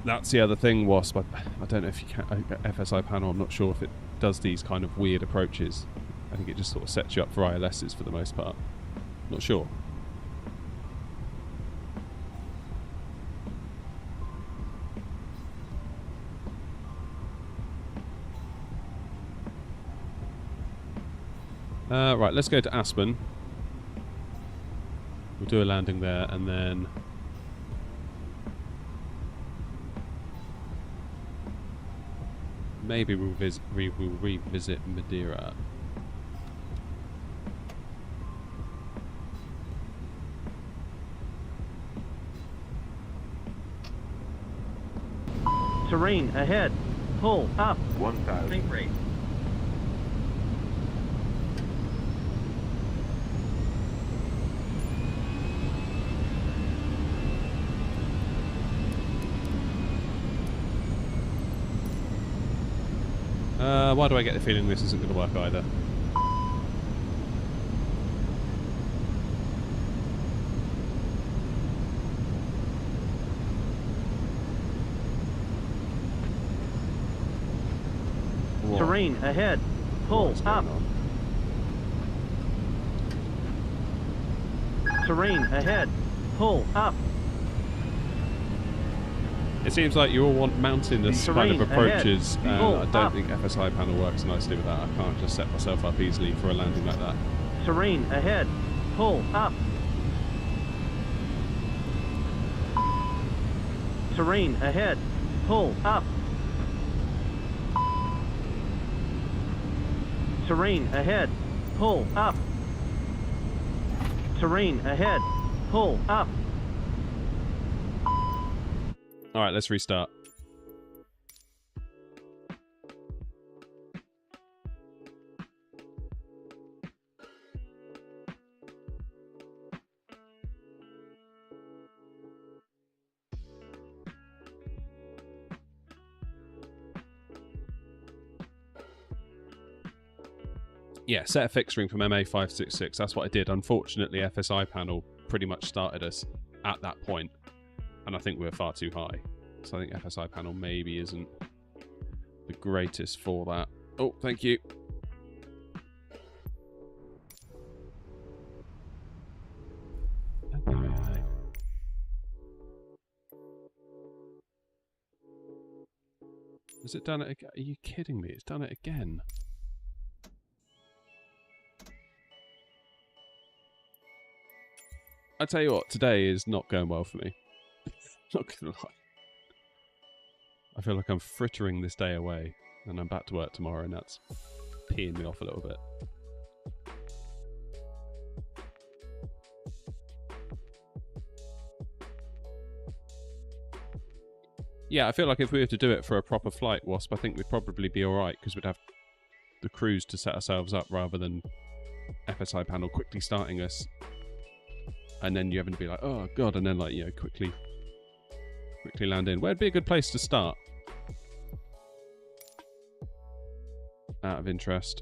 that's the other thing, Wasp. I don't know if you can FSI panel. I'm not sure if it does these kind of weird approaches. I think it just sort of sets you up for ILSs for the most part. Not sure. Right, let's go to Aspen. We'll do a landing there and then maybe we'll revisit Madeira. Terrain ahead. Pull up. 1,000. Think rate. Why do I get the feeling this isn't going to work either? Terrain ahead. Pull What's up. going on? Terrain ahead. Pull up. It seems like you all want mountainous kind of Terrain approaches, ahead. and Pull I don't up. think FSI panel works nicely with that. I can't just set myself up easily for a landing like that. Terrain ahead. Pull up. Terrain ahead. Pull up. Terrain ahead. Pull up. Terrain ahead. Pull up. Alright, let's restart. Yeah, set a fixed ring from MA566. That's what I did. Unfortunately, FSI panel pretty much started us at that point, and I think we were far too high. So I think FSI panel maybe isn't the greatest for that. Oh, thank you. Has it done it again? Are you kidding me? It's done it again. I tell you what, today is not going well for me. Not gonna lie. I feel like I'm frittering this day away, and I'm back to work tomorrow, and that's peeing me off a little bit. Yeah, I feel like if we were to do it for a proper flight, Wasp, I think we'd probably be alright, because we'd have the cruise to set ourselves up rather than FSI panel quickly starting us. And then you having to be like, oh god, and then like, you know, quickly land in. Where'd be a good place to start? Out of interest.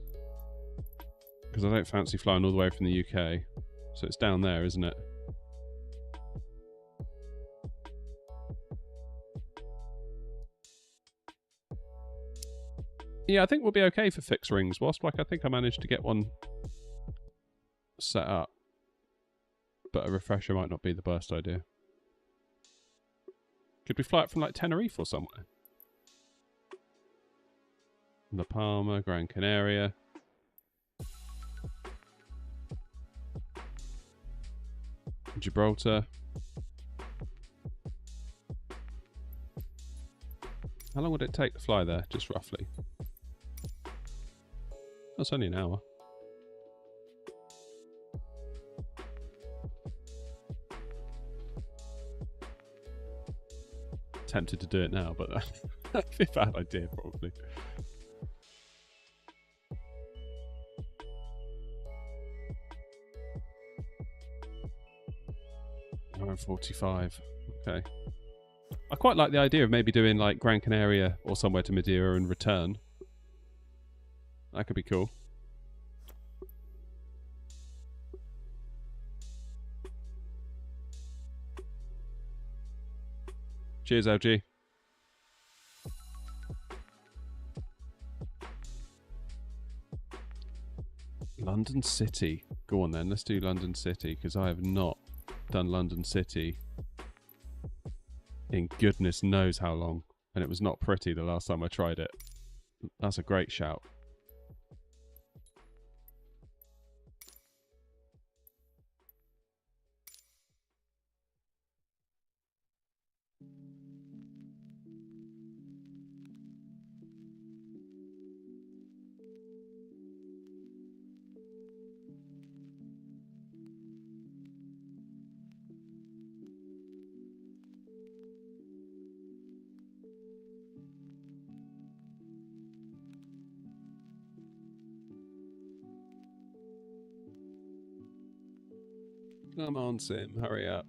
Because I don't fancy flying all the way from the UK. So it's down there, isn't it? Yeah, I think we'll be okay for fixed rings, Wasp. Like, I think I managed to get one set up. But a refresher might not be the best idea. Could we fly it from like Tenerife or somewhere? La Palma, Gran Canaria. Gibraltar. How long would it take to fly there, just roughly? That's only an hour. Tempted to do it now, but that'd be a bad idea, probably. Hour 45. Okay. I quite like the idea of maybe doing like Gran Canaria or somewhere to Madeira and return. That could be cool. Cheers, LG. London City. Go on then, let's do London City, because I have not done London City in goodness knows how long. And it was not pretty the last time I tried it. That's a great shout. Come on, Sim, hurry up.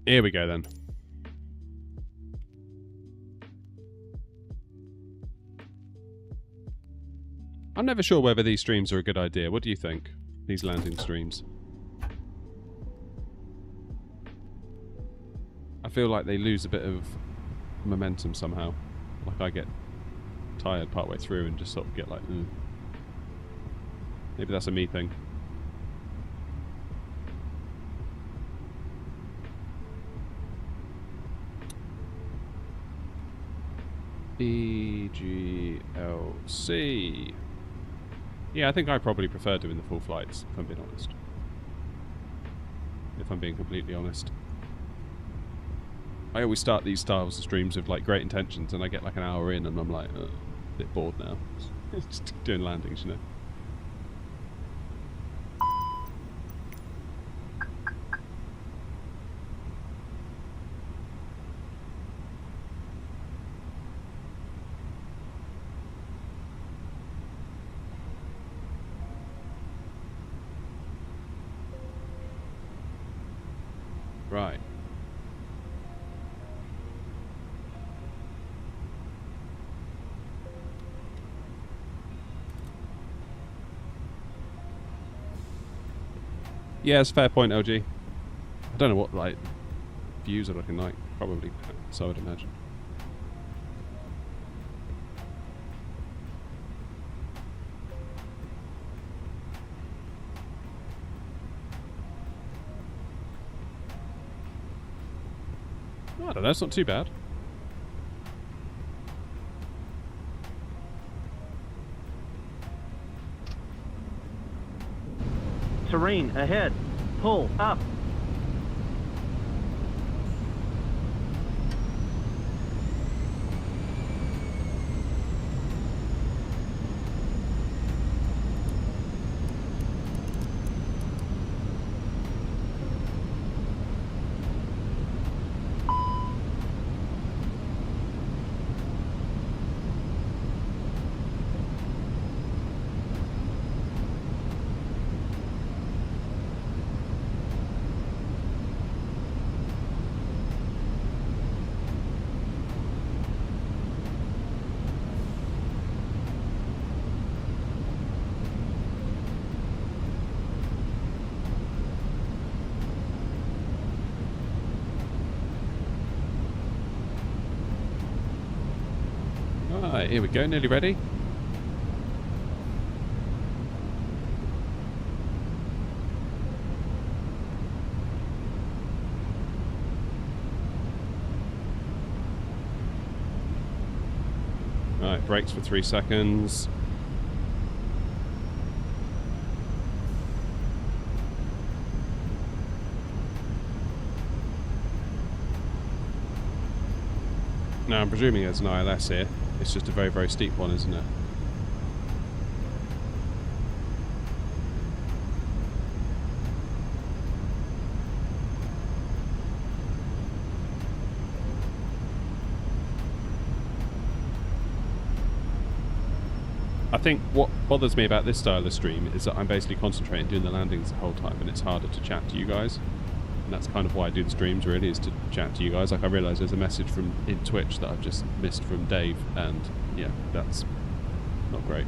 Here we go then. I'm never sure whether these streams are a good idea. What do you think? These landing streams. I feel like they lose a bit of momentum somehow. Like I get tired partway through and just sort of get like, maybe that's a me thing. EGLC. Yeah, I think I probably prefer doing the full flights, if I'm being honest. If I'm being completely honest. I always start these styles of streams with like great intentions, and I get like an hour in and I'm like, a bit bored now. Just doing landings, you know. Right. Yeah, it's a fair point, LG. I don't know what like views are looking like. Probably so, I would imagine. I don't know, it's not too bad. Terrain ahead. Pull up. Right, here we go, nearly ready. Right, brakes for 3 seconds. Now I'm presuming there's an ILS here. It's just a very, very steep one, isn't it? I think what bothers me about this style of stream is that I'm basically concentrating doing the landings the whole time, and it's harder to chat to you guys. And that's kind of why I do the streams, really, is to chat to you guys. Like, I realise there's a message from in Twitch that I've just missed from Dave, and yeah, that's not great.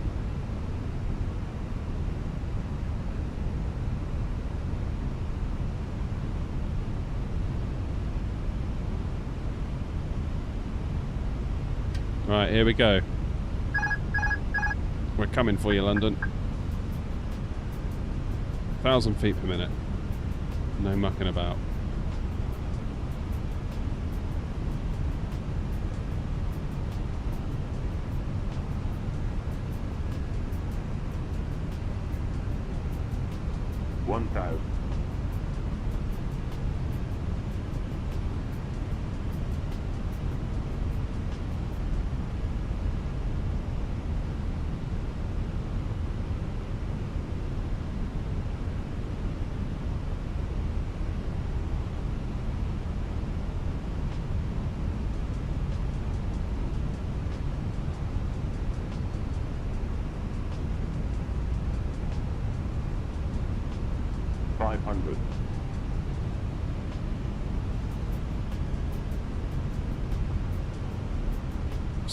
Right, here we go. We're coming for you, London. 1,000 feet per minute. No mucking about.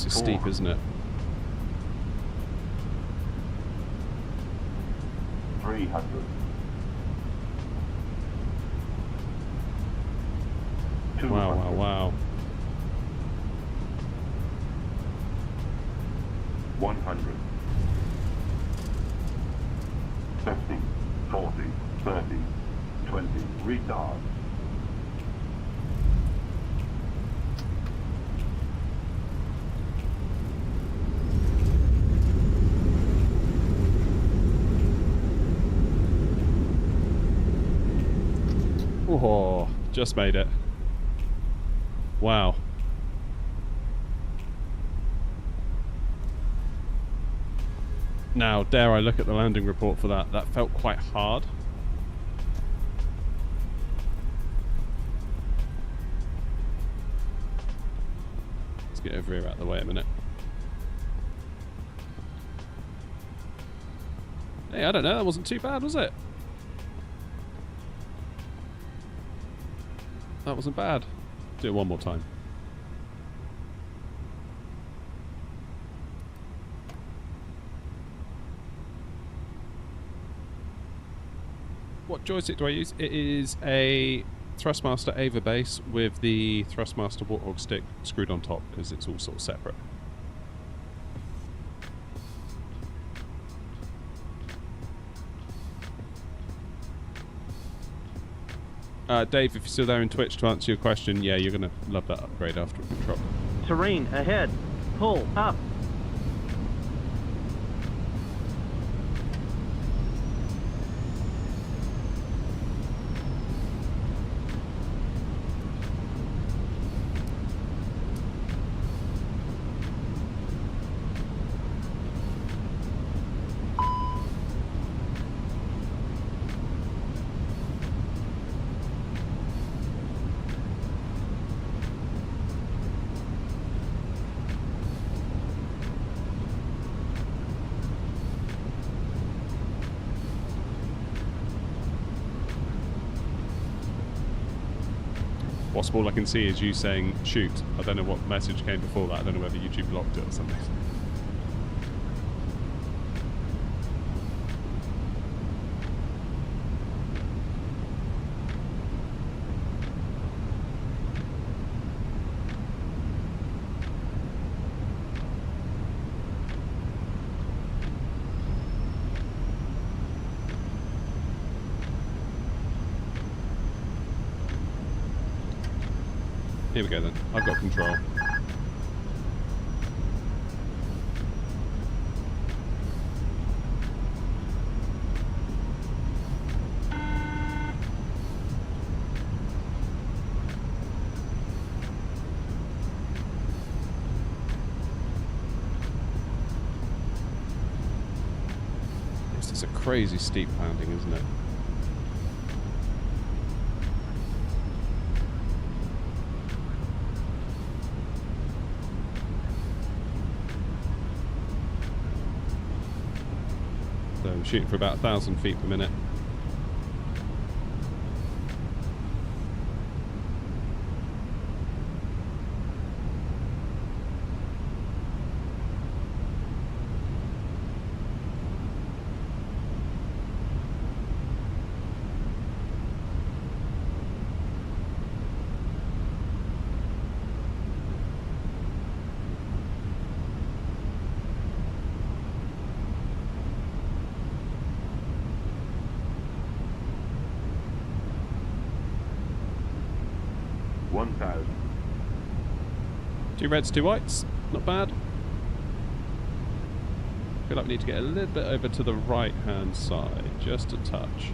It's steep, isn't it? 300. 200. Wow, wow, wow. 100. 50, 40, 30, 20. Retard. Oh, just made it. Wow. Now, dare I look at the landing report for that? That felt quite hard. Let's get over here out of the way a minute. Hey, I don't know, that wasn't too bad, was it? That wasn't bad. Do it one more time. What joystick do I use? It is a Thrustmaster Ava base with the Thrustmaster Warthog stick screwed on top because it's all sort of separate. Dave, if you're still there in Twitch, to answer your question, yeah, you're going to love that upgrade after the drop. Terrain ahead. Pull up. All I can see is you saying shoot. I don't know what message came before that. I don't know whether YouTube blocked it or something. Here we go then. I've got control. This is a crazy steep landing, isn't it? Shooting for about 1,000 feet per minute. Two reds, two whites. Not bad. Feel like we need to get a little bit over to the right hand side, just a touch.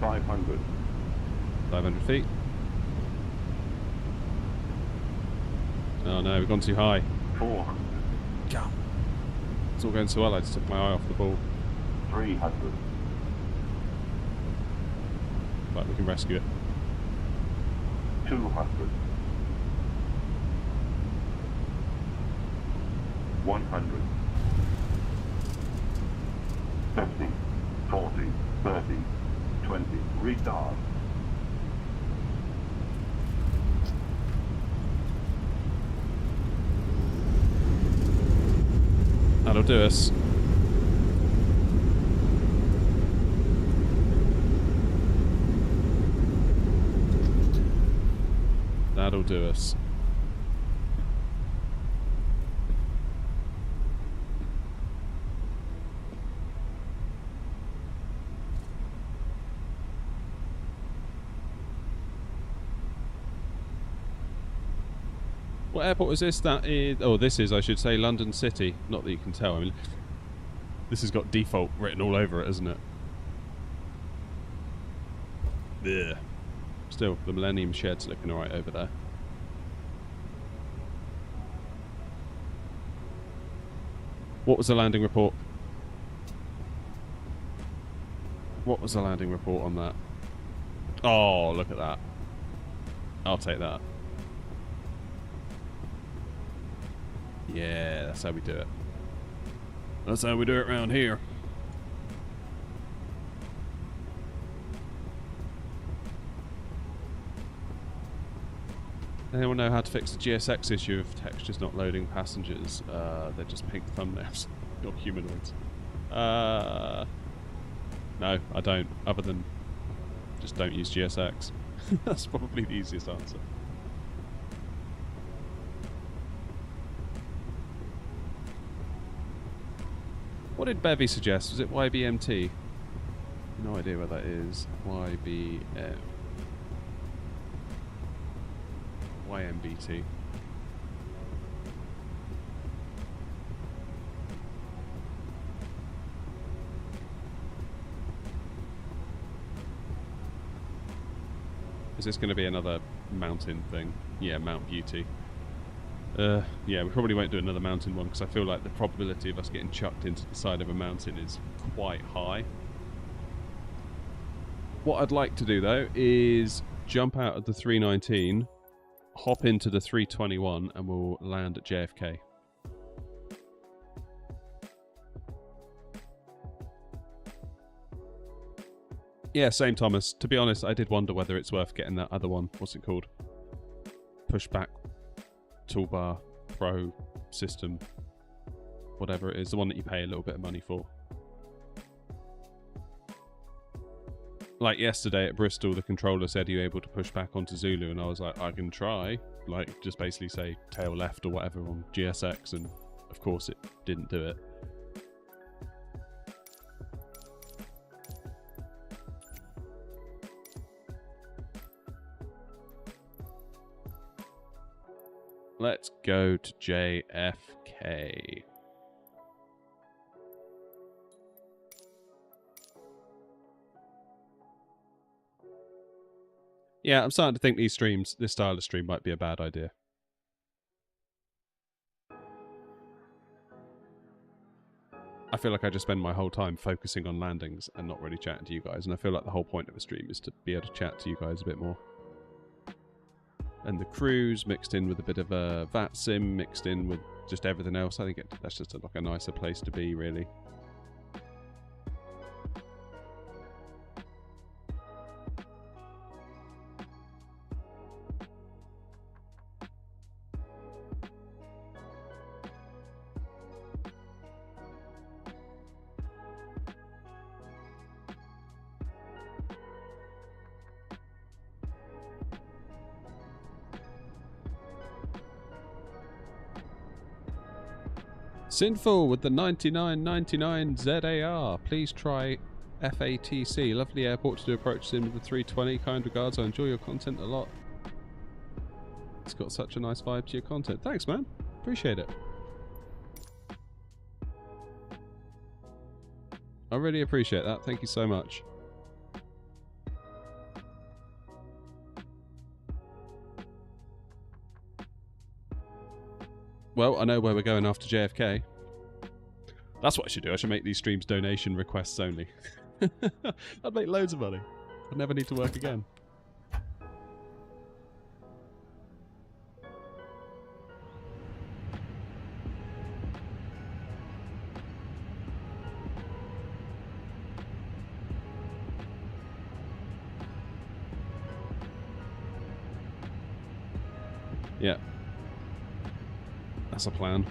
$500. 500 feet. Oh no, we've gone too high. 400. God. It's all going so well, I just took my eye off the ball. 300. But we can rescue it. 200. 100. 50, 40, 30, 20. Retard. That'll do us. That'll do us. What airport is this? That is... Oh, this is, I should say, London City. Not that you can tell. I mean, this has got default written all over it, hasn't it? Ugh. Still, the Millennium Shed's looking alright over there. What was the landing report? What was the landing report on that? Oh, look at that. I'll take that. Yeah, that's how we do it. That's how we do it around here. Anyone know how to fix the GSX issue of textures not loading passengers? They're just pink thumbnails, not humanoids. No, I don't. Other than just don't use GSX. That's probably the easiest answer. What did Bevy suggest? Was it YBMT? No idea what that is. YMBT. Is this going to be another mountain thing? Yeah, Mount Beauty. Yeah, we probably won't do another mountain one because I feel like the probability of us getting chucked into the side of a mountain is quite high. What I'd like to do though is jump out of the 319, hop into the 321 and we'll land at JFK. Yeah, same Thomas. To be honest, I did wonder whether it's worth getting that other one. What's it called? Pushback toolbar pro system, whatever it is, the one that you pay a little bit of money for. Like yesterday at Bristol, the controller said, "Are you able to push back onto Zulu?" And I was like, I can try. Like, just basically say tail left or whatever on GSX, and of course it didn't do it. Let's go to JFK. Yeah, I'm starting to think these streams, this style of stream might be a bad idea. I feel like I just spend my whole time focusing on landings and not really chatting to you guys, and I feel like the whole point of a stream is to be able to chat to you guys a bit more. And the cruise mixed in with a bit of a VAT sim, mixed in with just everything else. I think that's just like a nicer place to be, really. Sinful with the 9999 ZAR. Please try FATC. Lovely airport to do approach sim with the 320. Kind regards. I enjoy your content a lot. It's got such a nice vibe to your content. Thanks, man. Appreciate it. I really appreciate that. Thank you so much. Well, I know where we're going after JFK. That's what I should do. I should make these streams donation requests only. I'd make loads of money. I'd never need to work again. Yeah. That's a plan.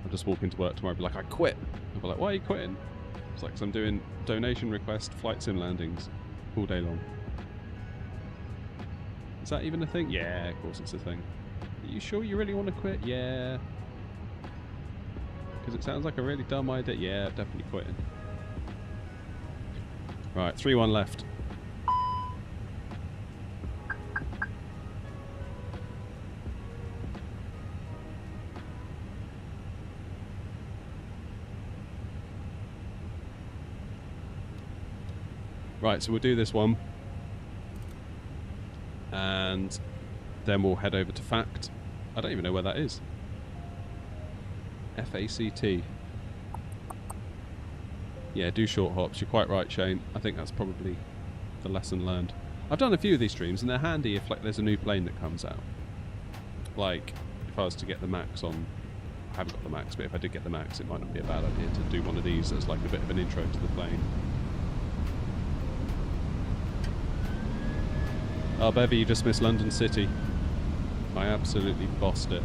I'll just walk into work tomorrow and be like, I quit. I'll be like, why are you quitting? It's like, 'cause I'm doing donation request flight sim landings all day long. Is that even a thing? Yeah, of course it's a thing. Are you sure you really want to quit? Yeah. Because it sounds like a really dumb idea. Yeah, definitely quitting. Right, 3-1 left. Right, so we'll do this one. And then we'll head over to FACT. I don't even know where that is. FACT. Yeah, do short hops. You're quite right, Shane. I think that's probably the lesson learned. I've done a few of these streams, and they're handy if like there's a new plane that comes out. Like, if I was to get the Max on... I haven't got the Max, but if I did get the Max, it might not be a bad idea to do one of these as like a bit of an intro to the plane. Oh, Bevy, you just missed London City. I absolutely bossed it.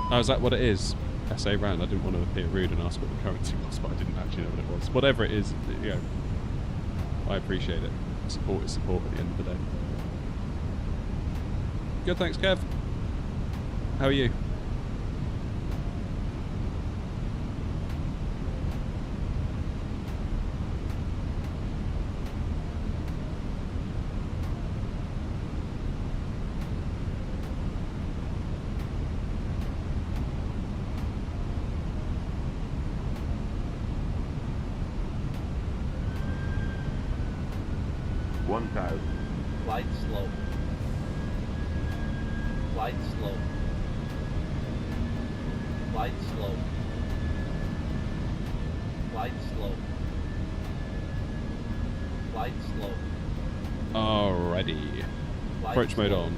Oh, is that what it is? SA Rand. I didn't want to appear rude and ask what the currency was, but I didn't actually know what it was. Whatever it is, you know, I appreciate it. Support is support at the end of the day. Good, thanks, Kev. How are you? Flight slow. Flight slow. Flight slow. Flight slow. Flight slow. Alrighty. Approach mode on.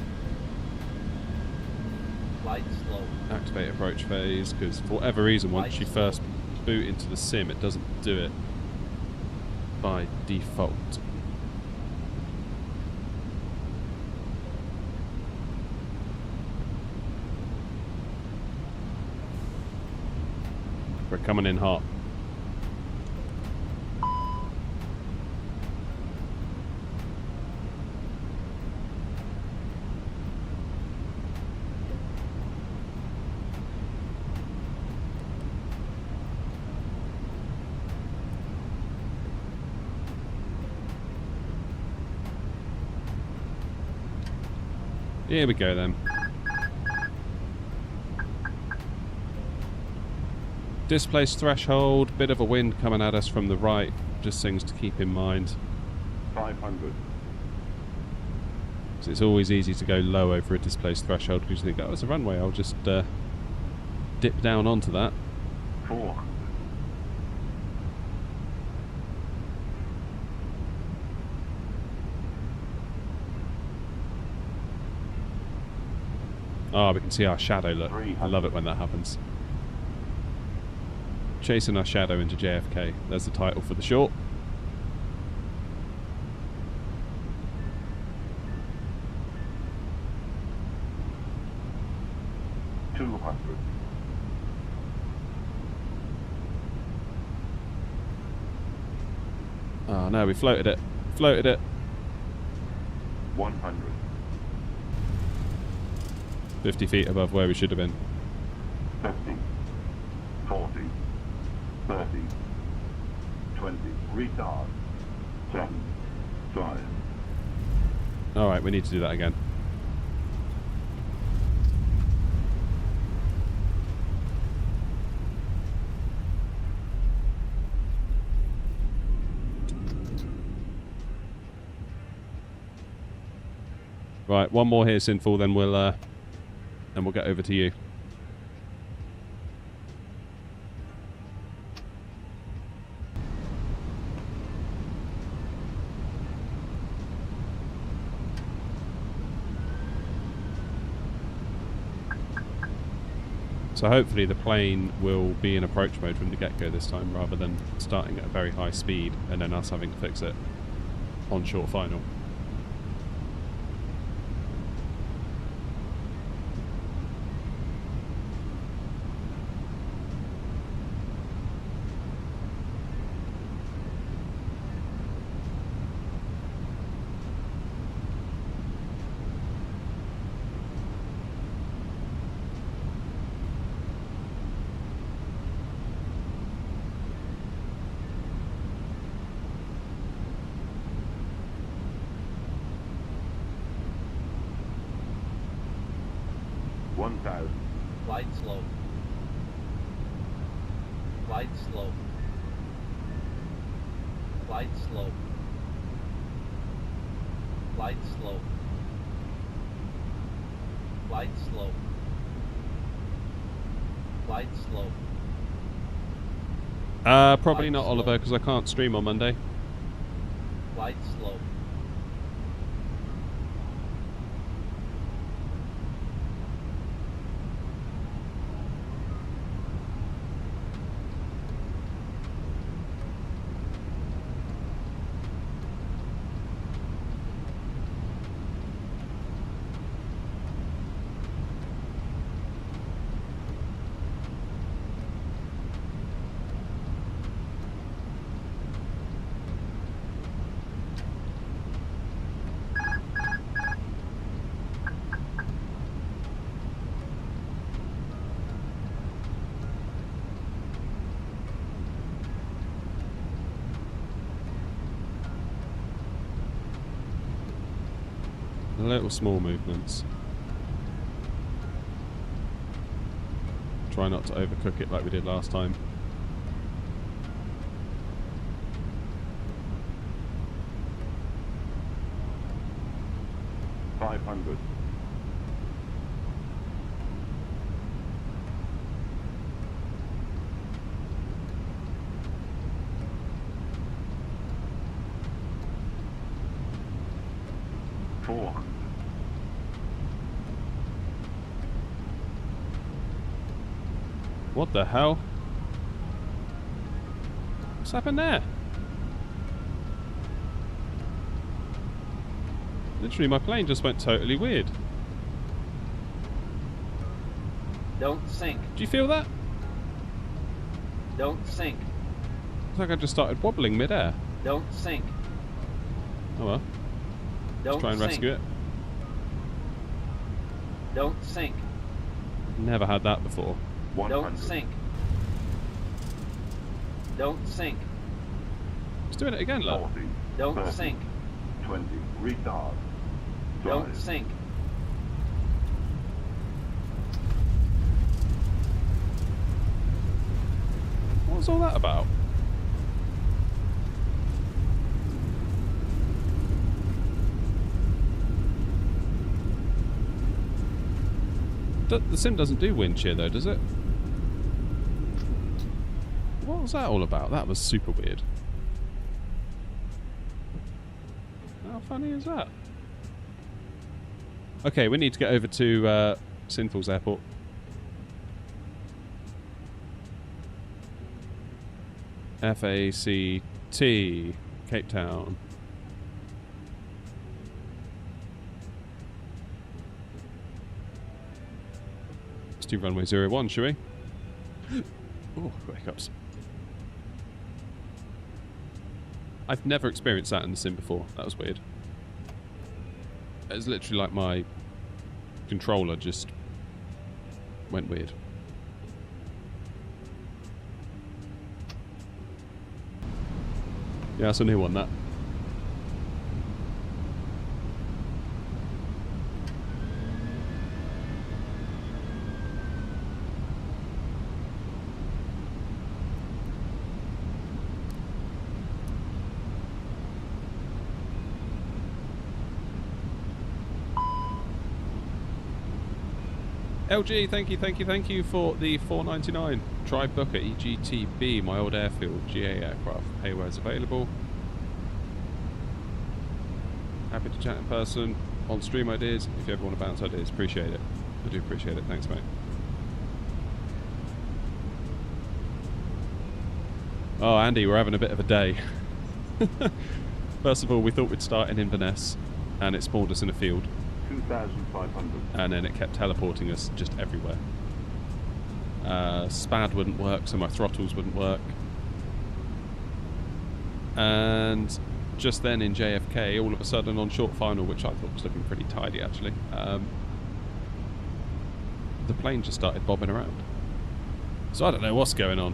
Flight slow. Activate approach phase, because for whatever reason, once you first boot into the sim, it doesn't do it by default. We're coming in hot. Here we go then. Displaced threshold, bit of a wind coming at us from the right, just things to keep in mind. 500. So it's always easy to go low over a displaced threshold because you think, oh, it's a runway, I'll just dip down onto that. 400. Oh, we can see our shadow, look. I love it when that happens. Chasing our shadow into JFK. There's the title for the short. Oh no, we floated it. Floated it. 100. 50 feet above where we should have been. 50. 40. 30. 20. Retard. 10. 5. Alright, we need to do that again. Right, one more here, Sinful, then we'll get over to you. So hopefully the plane will be in approach mode from the get-go this time, rather than starting at a very high speed and then us having to fix it on short final. Flight slow. Flight slow. Flight slow. Flight slow. Flight slow. Flight slow. Probably not, Oliver, because I can't stream on Monday. Flight slow. Little small movements. Try not to overcook it like we did last time. $500. $400. What the hell? What's happened there? Literally, my plane just went totally weird. Don't sink. Do you feel that? Don't sink. It's like I just started wobbling mid-air. Don't sink. Oh well. Don't Let's try and sink. rescue it. Don't sink. Never had that before. 100. Don't sink. Don't sink. It's doing it again, look. 40. Don't 30, sink. 20. Retard. Don't Drive. sink. What was all that about? The sim doesn't do wind shear though, does it? What was that all about? That was super weird. How funny is that? Okay, we need to get over to Sinful's airport. FACT, Cape Town. Let's do runway 01, shall we? Oh, got hiccups. I've never experienced that in the sim before. That was weird. It was literally like my controller just went weird. Yeah, that's a new one, that. LG, thank you for the $4.99. Try Booker EGTB, my old airfield, GA aircraft. Payware's available. Happy to chat in person. On stream ideas, if you ever want to bounce ideas, appreciate it. I do appreciate it, thanks mate. Oh, Andy, we're having a bit of a day. First of all, we thought we'd start in Inverness, and it spawned us in a field. 2,500. And then it kept teleporting us just everywhere. SPAD wouldn't work, so my throttles wouldn't work. And just then in JFK, all of a sudden on short final, which I thought was looking pretty tidy actually, the plane just started bobbing around. So I don't know what's going on.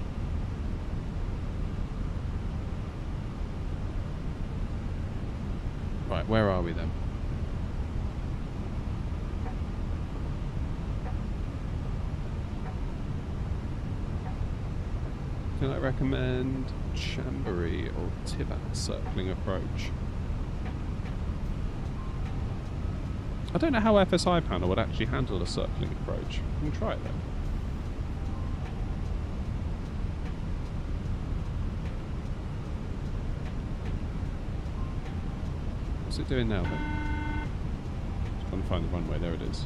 Right, where are we then? Can I recommend Chambéry or Tibat circling approach? I don't know how FSI panel would actually handle a circling approach. We can try it though. What's it doing now then? Just trying to find the runway, there it is.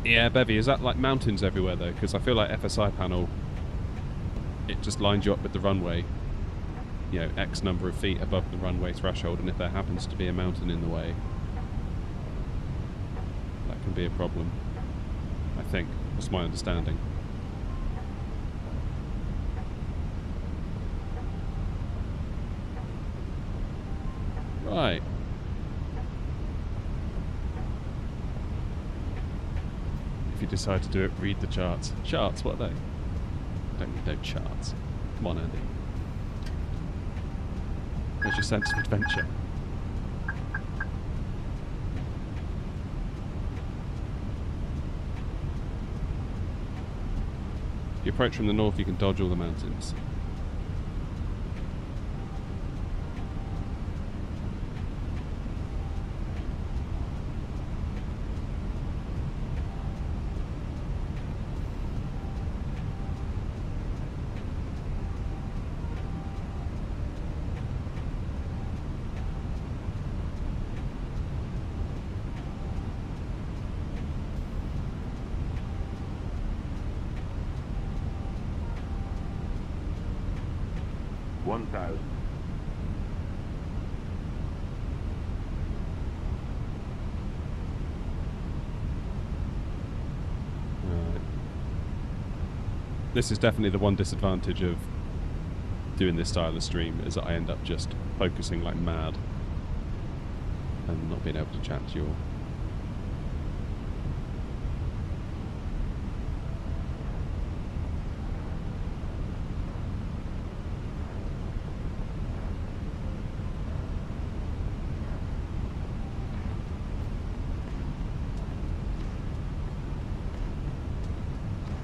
Yeah, Bevy, is that like mountains everywhere though? Because I feel like FSI panel, it just lines you up with the runway, you know, X number of feet above the runway threshold, and if there happens to be a mountain in the way, that can be a problem. I think, that's my understanding. Right. If you decide to do it, read the charts. Charts, what are they? Don't need no charts. Come on, Andy. There's your sense of adventure. If you approach from the north, you can dodge all the mountains. This is definitely the one disadvantage of doing this style of stream, is that I end up just focusing like mad and not being able to chat to you all.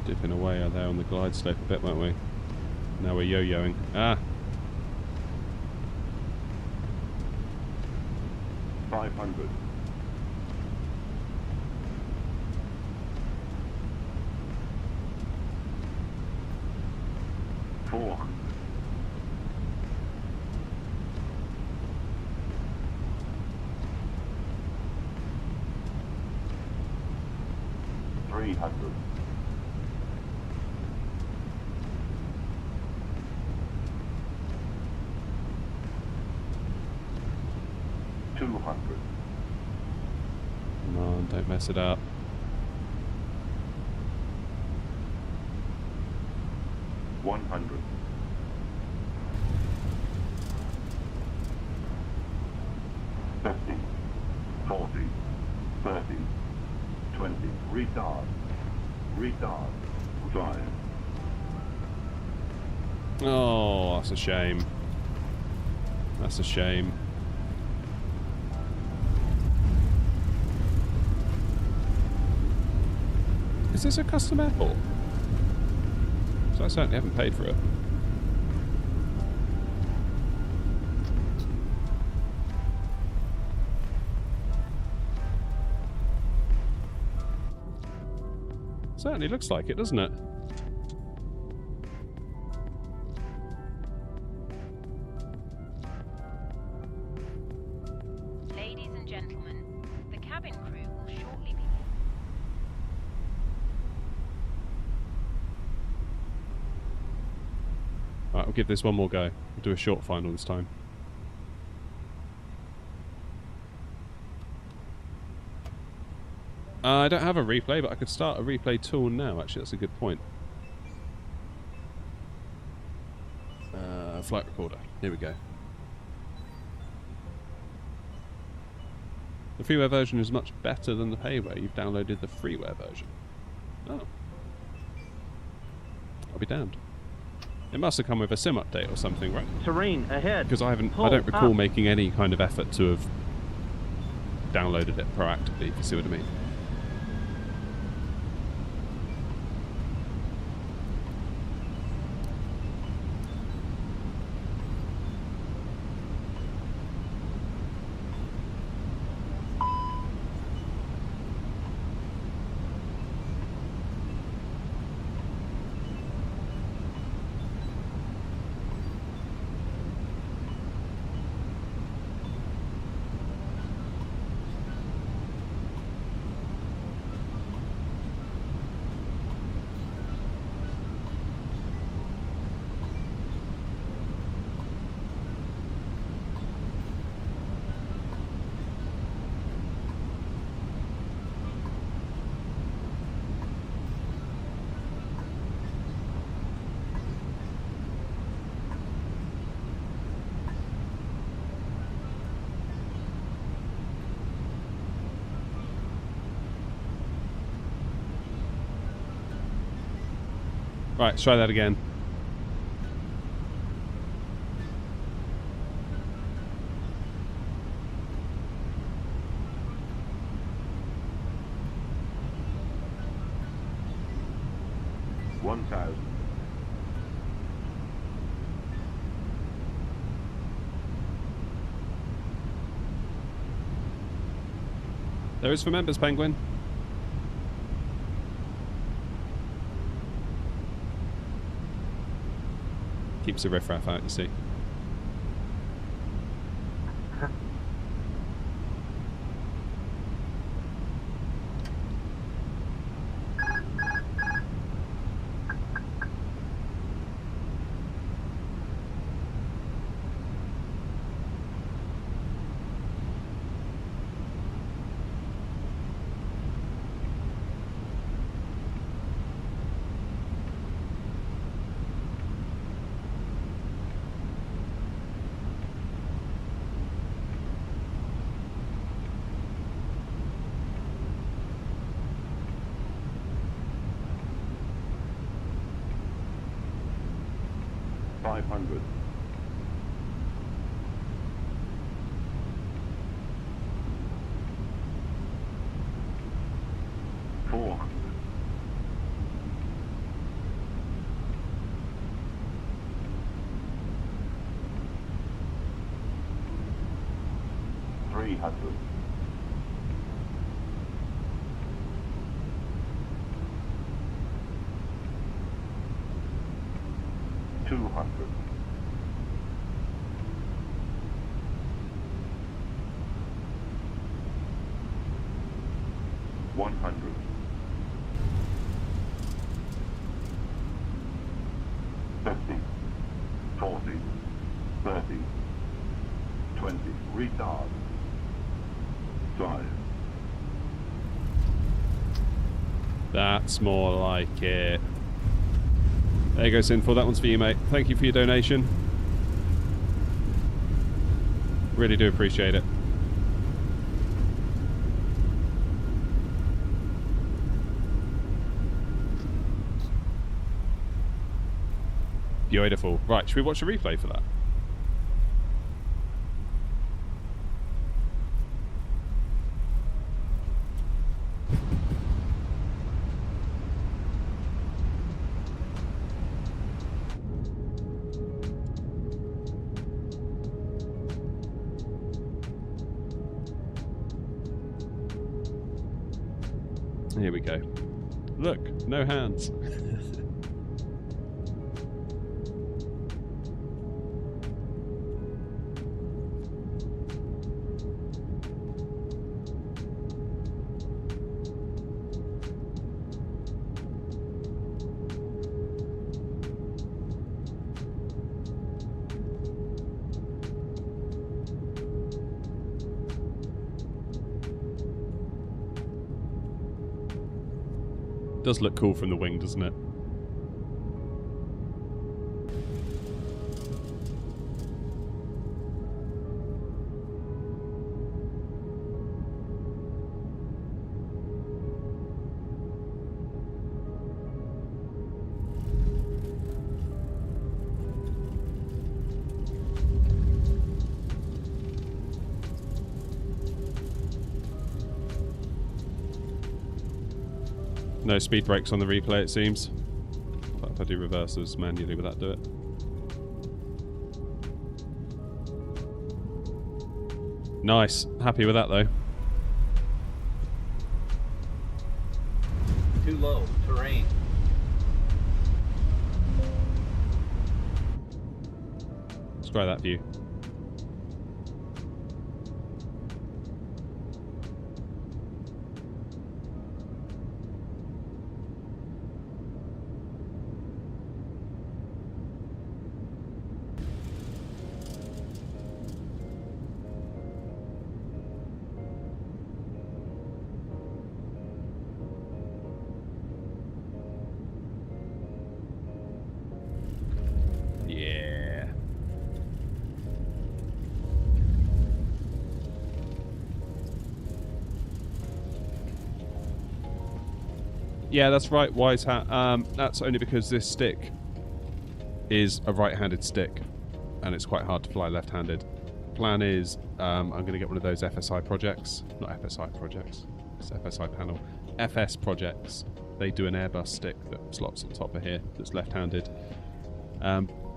Dipping away out there on the glide slope a bit, weren't we? Now we're yo-yoing. Ah! 500. 400. 300. 200. Come on, don't mess it up. 100. 50. 40. 30. 20. Retard. Retard. 5. Oh, that's a shame. That's a shame. Is this a custom airport? So I certainly haven't paid for it. Certainly looks like it, doesn't it? Ladies and gentlemen, the cabin crew will shortly be... Alright, we'll give this one more go. We'll do a short final this time. I don't have a replay, but I could start a replay tool now. Actually, that's a good point. Flight recorder. Here we go. The freeware version is much better than the payware. You've downloaded the freeware version. Oh. I'll be damned. It must have come with a sim update or something, right? Terrain ahead. Because I Pull don't recall up. making any kind of effort to have downloaded it proactively, if you see what I mean. Right, let's try that again. One thousand. There is for members, Penguin. Keeps the riffraff out, you see. $500. $400. $300. $200. $100. $50. $40. $30. $20. Retard. 5. That's more like it. There you go, Sinful. That one's for you, mate. Thank you for your donation. Really do appreciate it. Beautiful. Right, should we watch a replay for that? Here we go. Look, no hands. Does look cool from the wing, doesn't it? No speed brakes on the replay, it seems. But if I do reverses manually, will that do it? Nice. Happy with that, though. Too low. Terrain. Let's try that view. Yeah. Yeah, that's right, Wise Hat. That's only because this stick is a right-handed stick, and it's quite hard to fly left-handed. Plan is I'm going to get one of those FSI projects. Not FSI projects. It's FSI panel. FS projects. They do an Airbus stick that slots on top of here that's left-handed.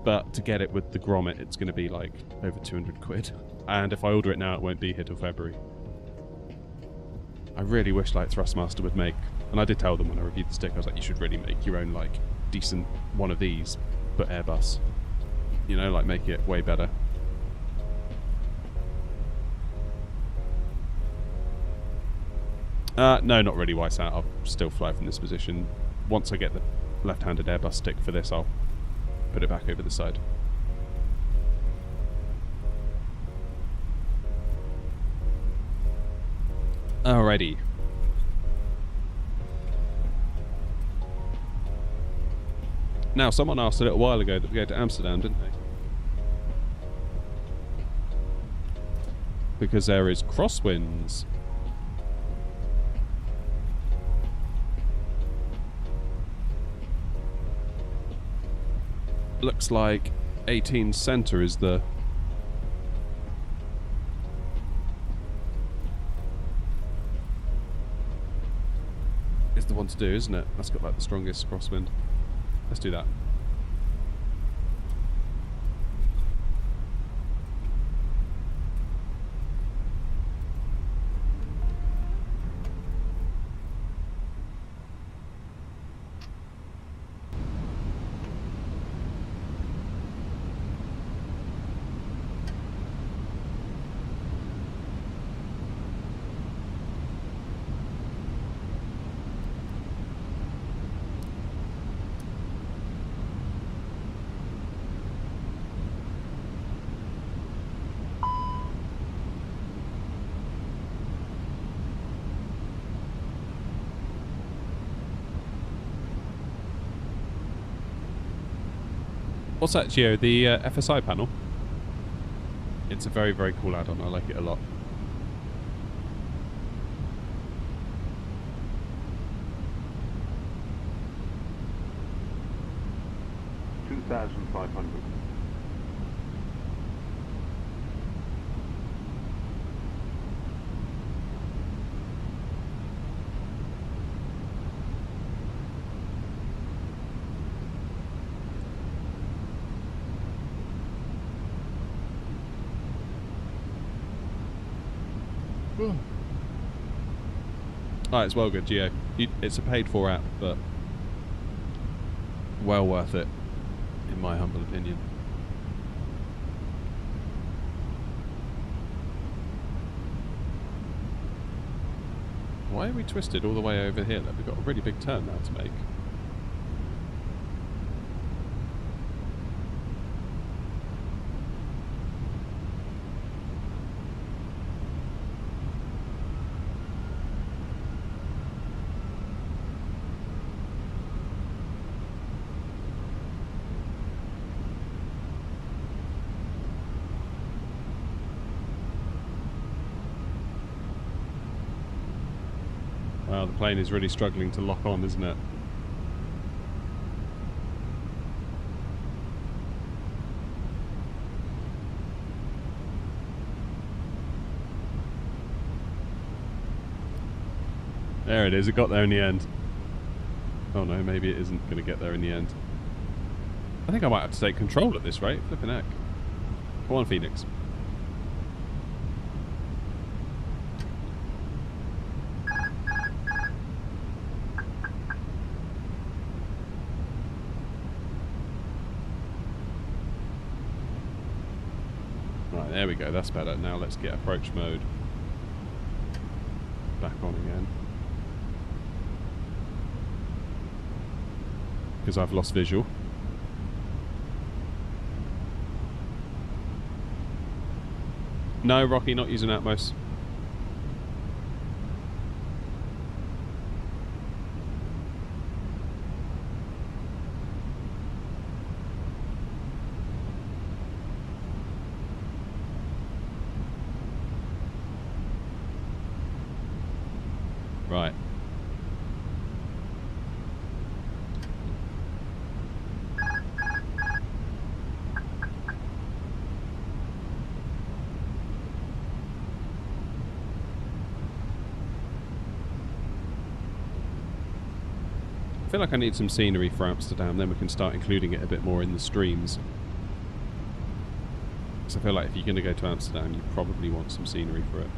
But to get it with the grommet, it's going to be like over 200 quid. And if I order it now, it won't be here till February. I really wish like Thrustmaster would make, and I did tell them when I reviewed the stick, I was like, you should really make your own like decent one of these, but Airbus. You know, like make it way better. No, not really, Wise Hat. I'll still fly from this position. Once I get the left-handed Airbus stick for this, I'll put it back over the side. Alrighty. Now, someone asked a little while ago that we go to Amsterdam, didn't they? Because there is crosswinds. Looks like 18 Centre is the one to do, isn't it? That's got like the strongest crosswind. Let's do that. What's that, Gio? The FSI panel? It's a very, very cool add-on. I like it a lot. $2,500. Oh, it's well good, Geo. It's a paid-for app, but well worth it, in my humble opinion. Why are we twisted all the way over here? Look, we've got a really big turn now to make. Wow, the plane is really struggling to lock on, isn't it? There it is, it got there in the end. Oh no, maybe it isn't going to get there in the end. I think I might have to take control at this rate. Flipping heck. Come on, Phoenix. Right, there we go, that's better. Now let's get approach mode back on again. Because I've lost visual. No, Rocky, not using Atmos. Right. I feel like I need some scenery for Amsterdam, then we can start including it a bit more in the streams. Because I feel like if you're going to go to Amsterdam, you probably want some scenery for it.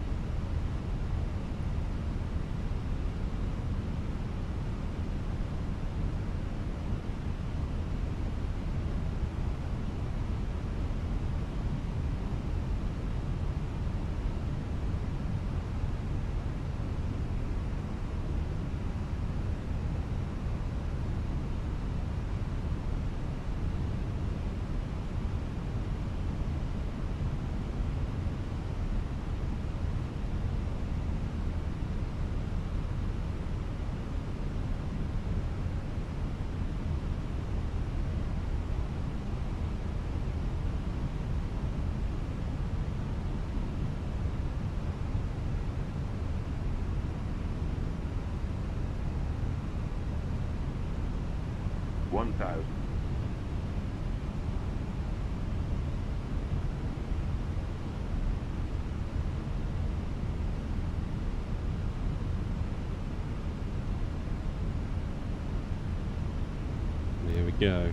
There we go.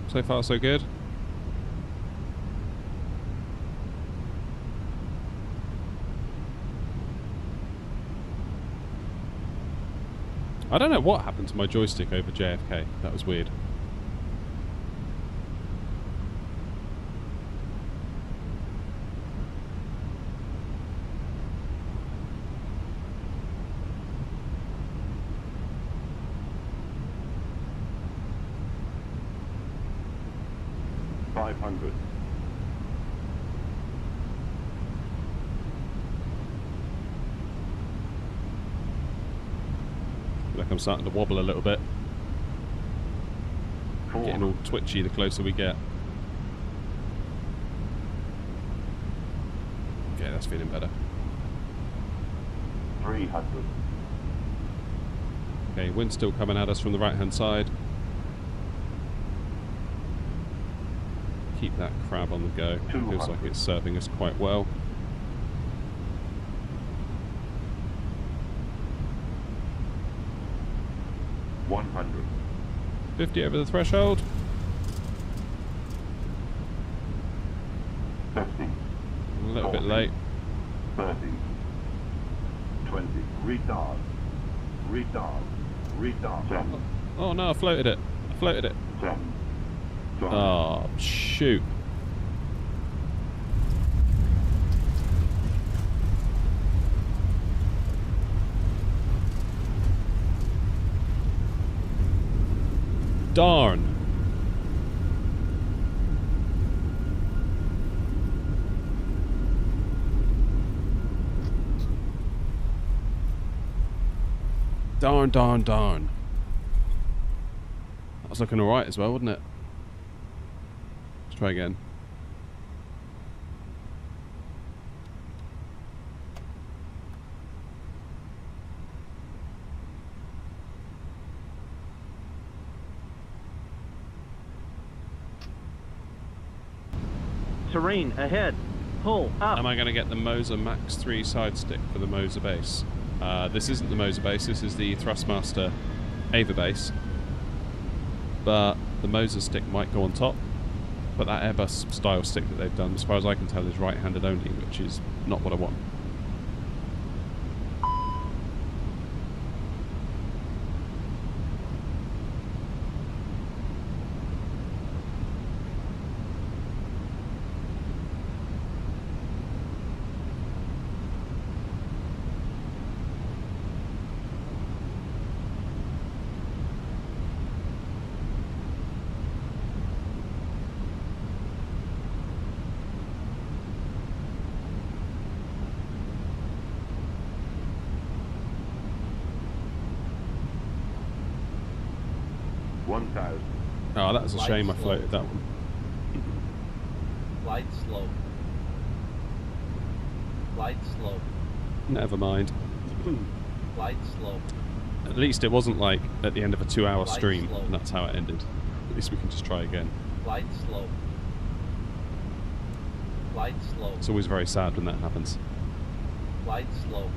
So far, so good. I don't know what happened to my joystick over JFK. That was weird. I'm starting to wobble a little bit. Getting all twitchy the closer we get. Okay, that's feeling better. 300. Okay, wind's still coming at us from the right hand side. Keep that crab on the go. Feels like it's serving us quite well. 100. 50 over the threshold. a bit late. 30, 20, retard, retard, retard, 7, Oh no, I floated it. 7, 5, Oh, shoot. Darn. Darn, darn, darn. That was looking alright as well, wasn't it? Let's try again. Terrain ahead. Pull up. Am I going to get the Moser Max 3 side stick for the Moser base? This isn't the Moser base, this is the Thrustmaster Ava base. But the Moser stick might go on top. But that Airbus style stick that they've done, as far as I can tell, is right-handed only, which is not what I want. Oh, that was a Light shame I slope. floated that one. Light slope. Light slope. Never mind. Light slope. At least it wasn't like at the end of a 2-hour Light stream, slope. and that's how it ended. At least we can just try again. Light slope. Light slope. It's always very sad when that happens. Light slope.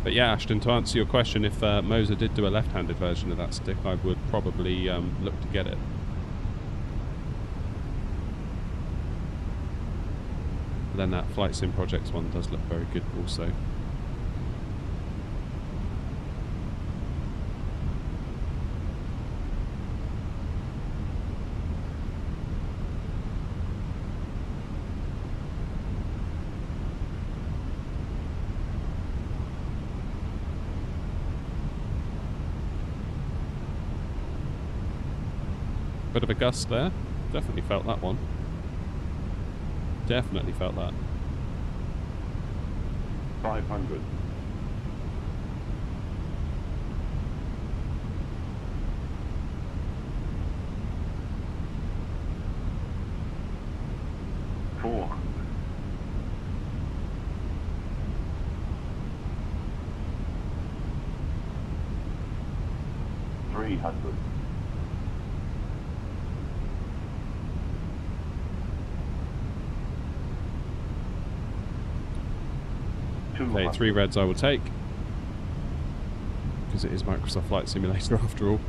But yeah, Ashton, to answer your question, if Moser did do a left-handed version of that stick, I would probably look to get it. But then that Flight Sim Projects one does look very good also. Bit of a gust there. Definitely felt that one. Definitely felt that. 500, 400, 300, 200, Okay, 3 reds I will take. Because it is Microsoft Flight Simulator after all.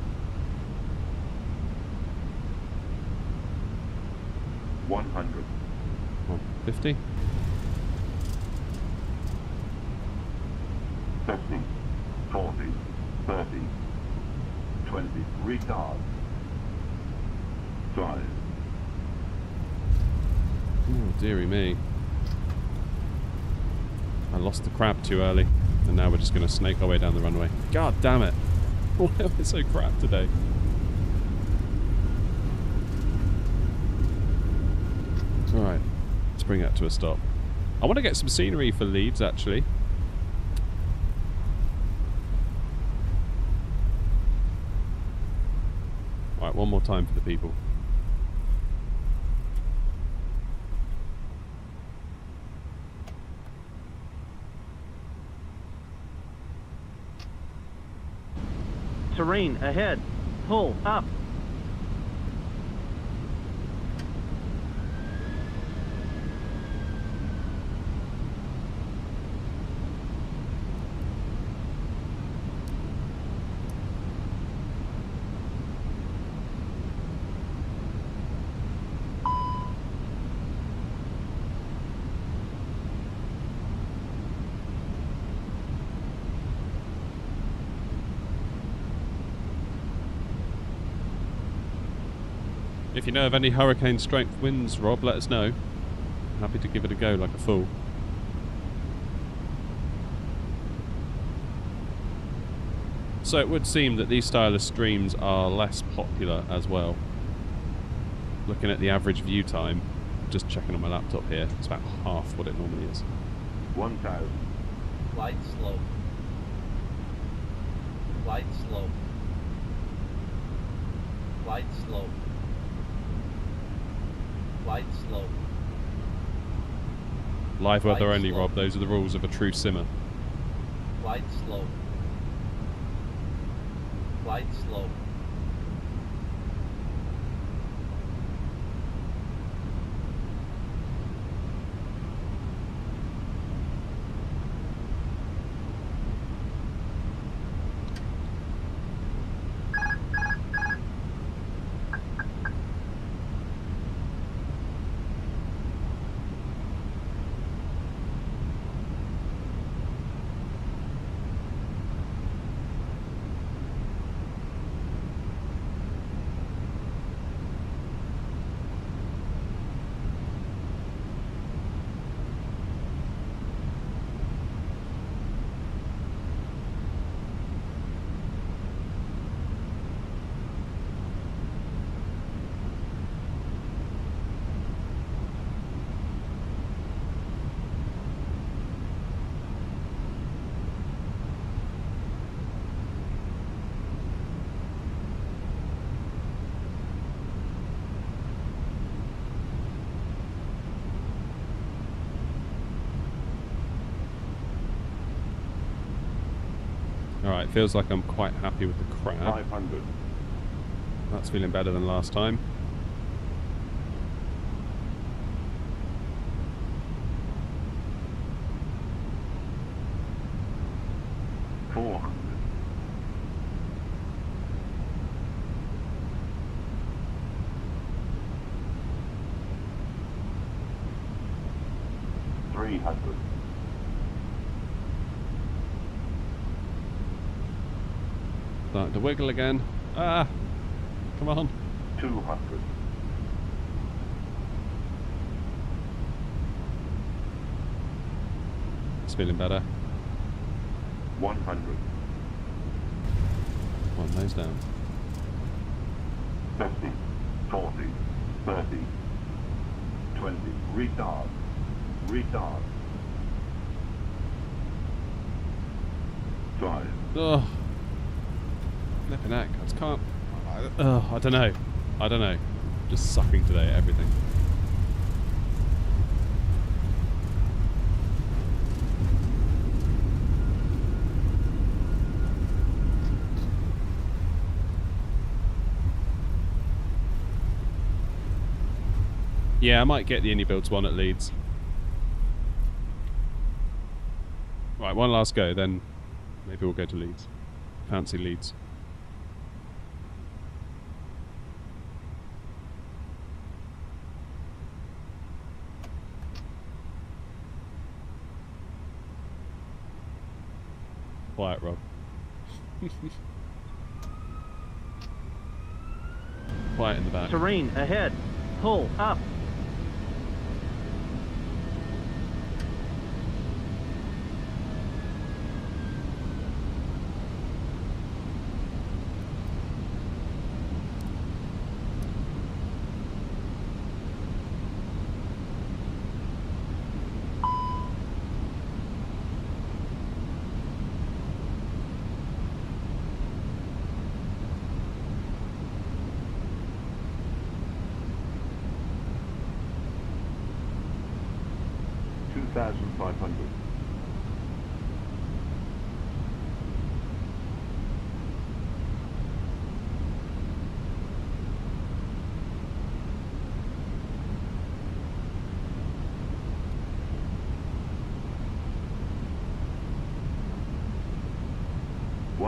100, 150. 50, 40, 30, 20, retard, 5, Oh, dearie me. I lost the crab too early, and now we're just going to snake our way down the runway. God damn it! Why am I so crap today? Alright, let's bring that to a stop. I want to get some scenery for Leeds, actually. Alright, one more time for the people. Terrain ahead. Pull up. If you know of any hurricane strength winds, Rob, let us know. Happy to give it a go like a fool. So it would seem that these style of streams are less popular as well. Looking at the average view time, just checking on my laptop here, it's about half what it normally is. 1,000. Glide slow. Glide slow. Glide slow. Glide slow. Live weather Glide only, slow. Rob. Those are the rules of a true simmer. Glide slow. Glide slow. Alright, feels like I'm quite happy with the crab. 500. That's feeling better than last time. Starting to wiggle again. Ah! Come on. 200. It's feeling better. 100. One nose down. 50. 40. 30. 20. Retard. Retard. 5. Ugh. Flipping heck. I just can't. I don't know. I don't know. Just sucking today at everything. Yeah, I might get the Builds one at Leeds. Right, one last go, then maybe we'll go to Leeds. Fancy Leeds. Quiet, Rob. Quiet in the back. Terrain ahead. Pull up.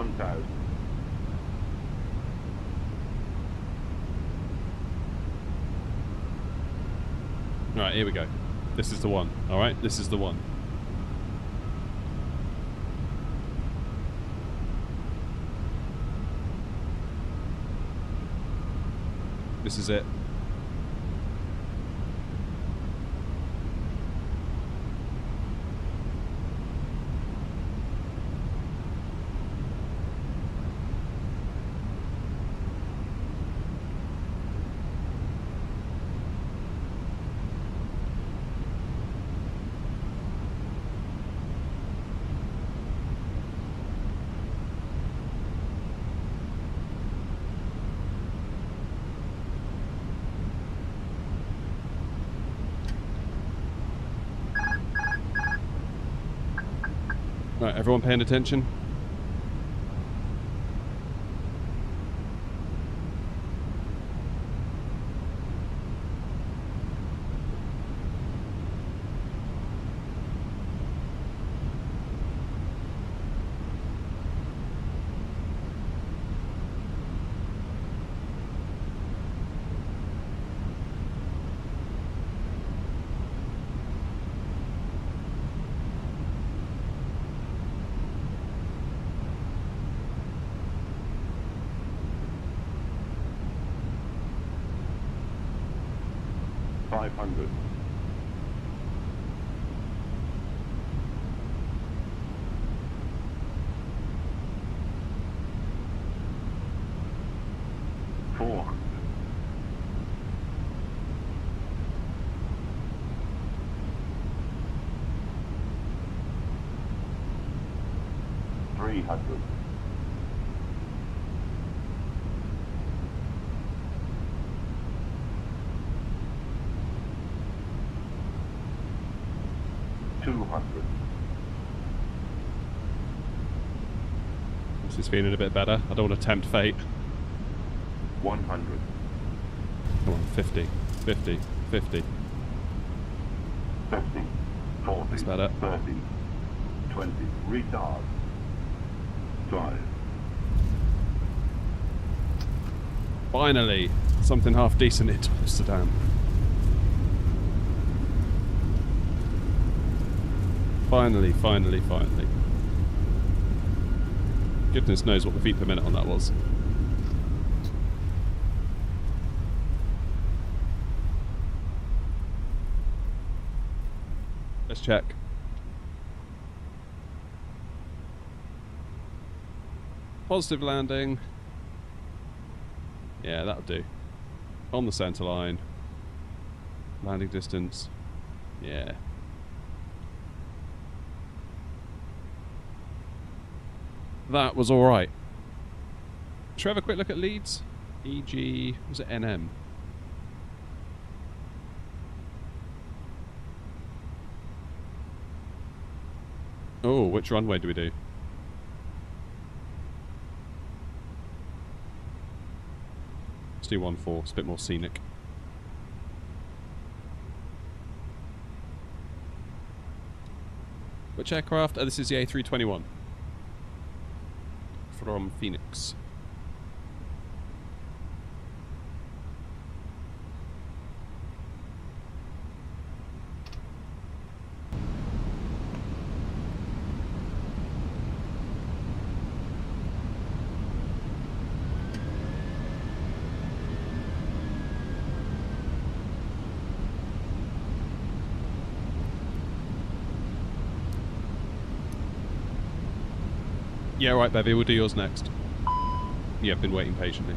1000. Right, here we go. This is the one. All right, this is the one. This is it. Right, everyone paying attention? $500. $400. $300. $200. This is feeling a bit better. I don't want to tempt fate. $100. Come on, 50, 50, 50. 50. 40. That's better. 30. 20. Retard. 5. Finally, something half decent into Amsterdam. Finally, finally, finally. Goodness knows what the feet per minute on that was. Let's check. Positive landing. Yeah, that'll do. On the centre line. Landing distance. Yeah. That was alright. Should we have a quick look at Leeds? EG, was it NM? Oh, which runway do we do? Let's do 1-4, it's a bit more scenic. Which aircraft? Oh, this is the A321. From Phoenix. Yeah, right, Bevy, we'll do yours next. Yeah, I've been waiting patiently.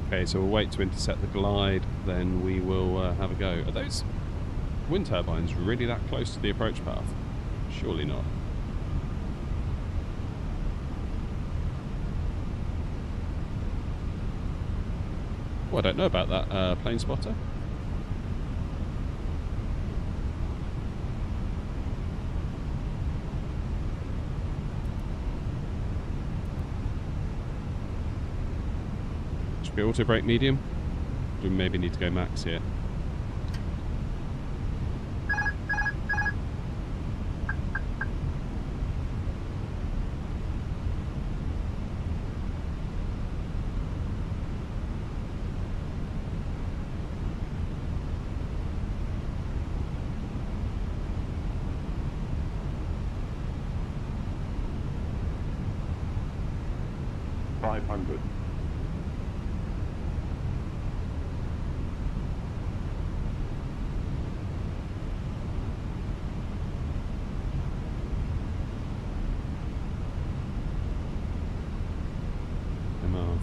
Okay, so we'll wait to intercept the glide, then we will have a go. Are those wind turbines really that close to the approach path? Surely not. Well, I don't know about that plane spotter. Should be auto brake medium. We maybe need to go max here.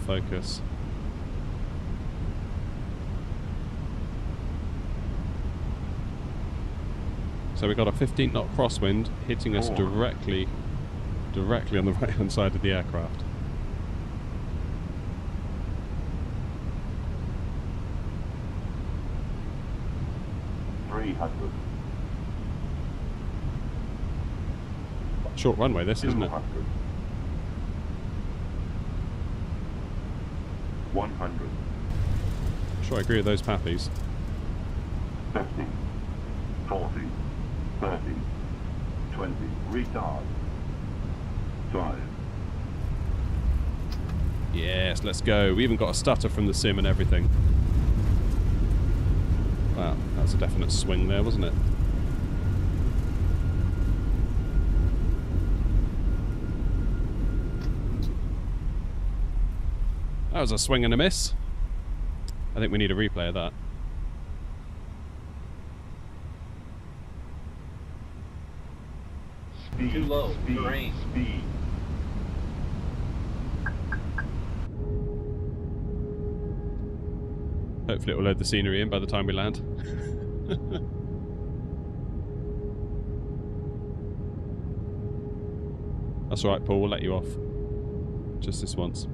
Focus. So we got a 15 knot crosswind hitting us directly on the right hand side of the aircraft. Short runway this, isn't it? 100. Sure, I agree with those pappies. 50, 40, 30, 20, retard. 5. Yes, let's go. We even got a stutter from the sim and everything. Wow, that's a definite swing there, wasn't it? That was a swing and a miss. I think we need a replay of that. Speed, Too low. speed, Range. speed. Hopefully it will load the scenery in by the time we land. That's alright, Paul, we'll let you off. Just this once.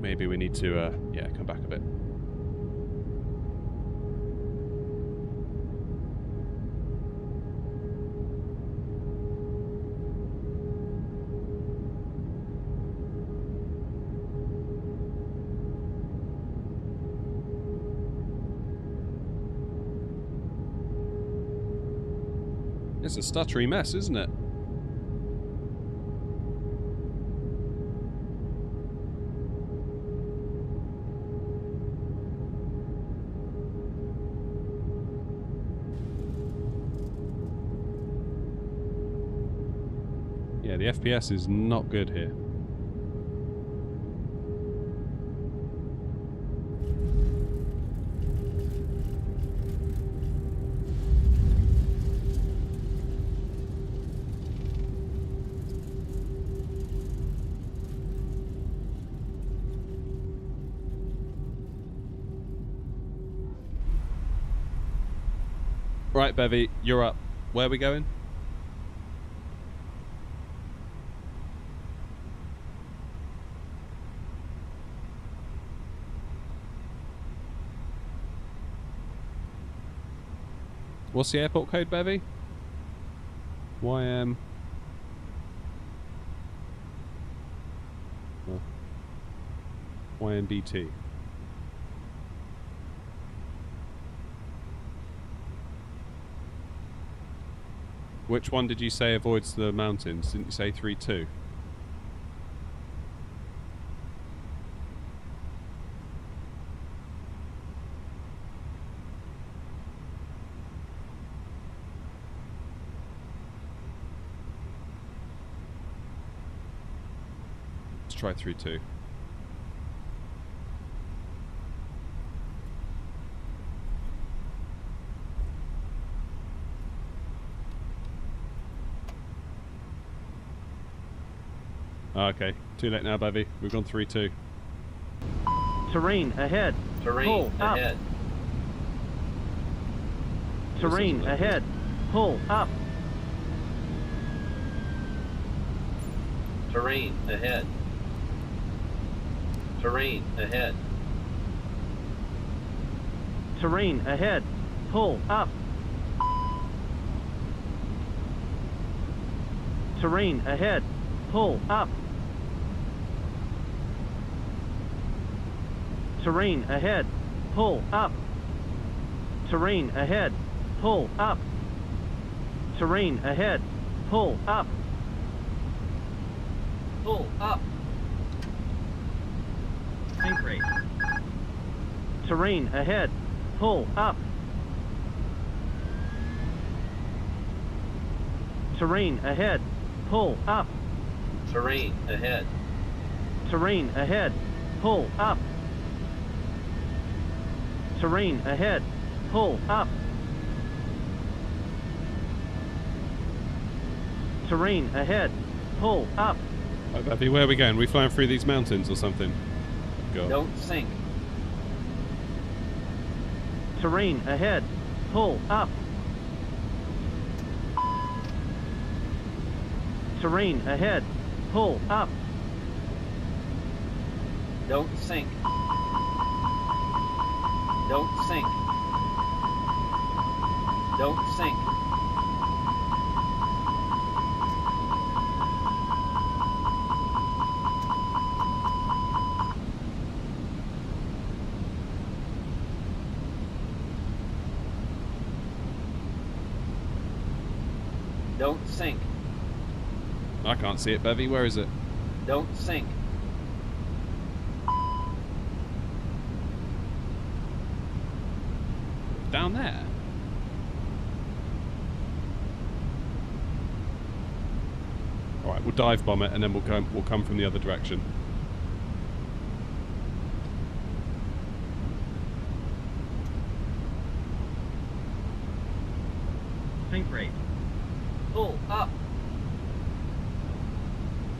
Maybe we need to, yeah, come back a bit. It's a stuttery mess, isn't it? Yeah, the FPS is not good here. Right, Bevy, you're up. Where are we going? What's the airport code, Bevy? YM. Oh. YMBT. Which one did you say avoids the mountains? Didn't you say 3-2? Let's try 3-2. Oh, okay, too late now, Bevy. We've gone 3-2. Terrain ahead. Terrain Pull up. ahead. Terrain This isn't ahead. Pull up. Terrain ahead. Terrain ahead. Terrain ahead. Pull up. Terrain ahead. Pull up. Terrain ahead. Pull up. Terrain ahead. Pull up. Terrain ahead. Pull up. Pull up. Tank rate. Terrain ahead. Pull up. Terrain ahead. Pull up. Terrain ahead. Terrain ahead. Pull up. Terrain ahead. Pull up. Terrain ahead. Pull up. Right, Bevy, where are we going? Are we flying through these mountains or something? God. Don't sink. Terrain ahead. Pull up. Terrain ahead. Pull up. Don't sink. Don't sink. Don't sink. Don't sink. I can't see it, Bevy. Where is it? Don't sink. Down there. All right, we'll dive bomb it, and then we'll come from the other direction. Tank rate. Pull up.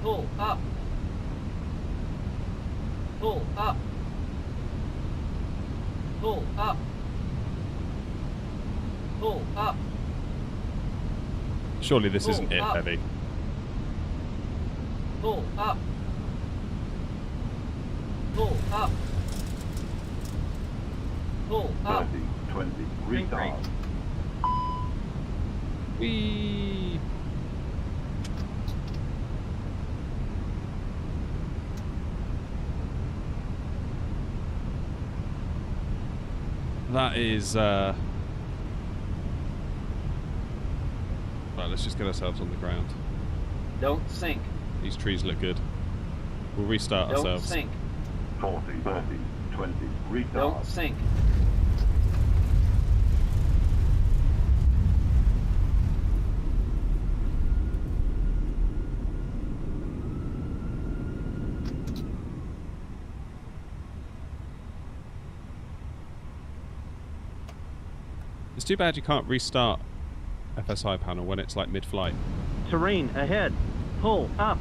Pull up. Pull up. Pull up. Pull up. Surely this Pull isn't it, up. Bevy. Pull up. Pull up. Pull up. 30, 20, Tank rate. retard. Whee! That is, right, let's just get ourselves on the ground. Don't sink. These trees look good. We'll restart Don't ourselves. sink. 40, 30, 20, retard. Don't sink. It's too bad you can't restart FSI panel when it's like mid-flight. Terrain ahead. Pull up.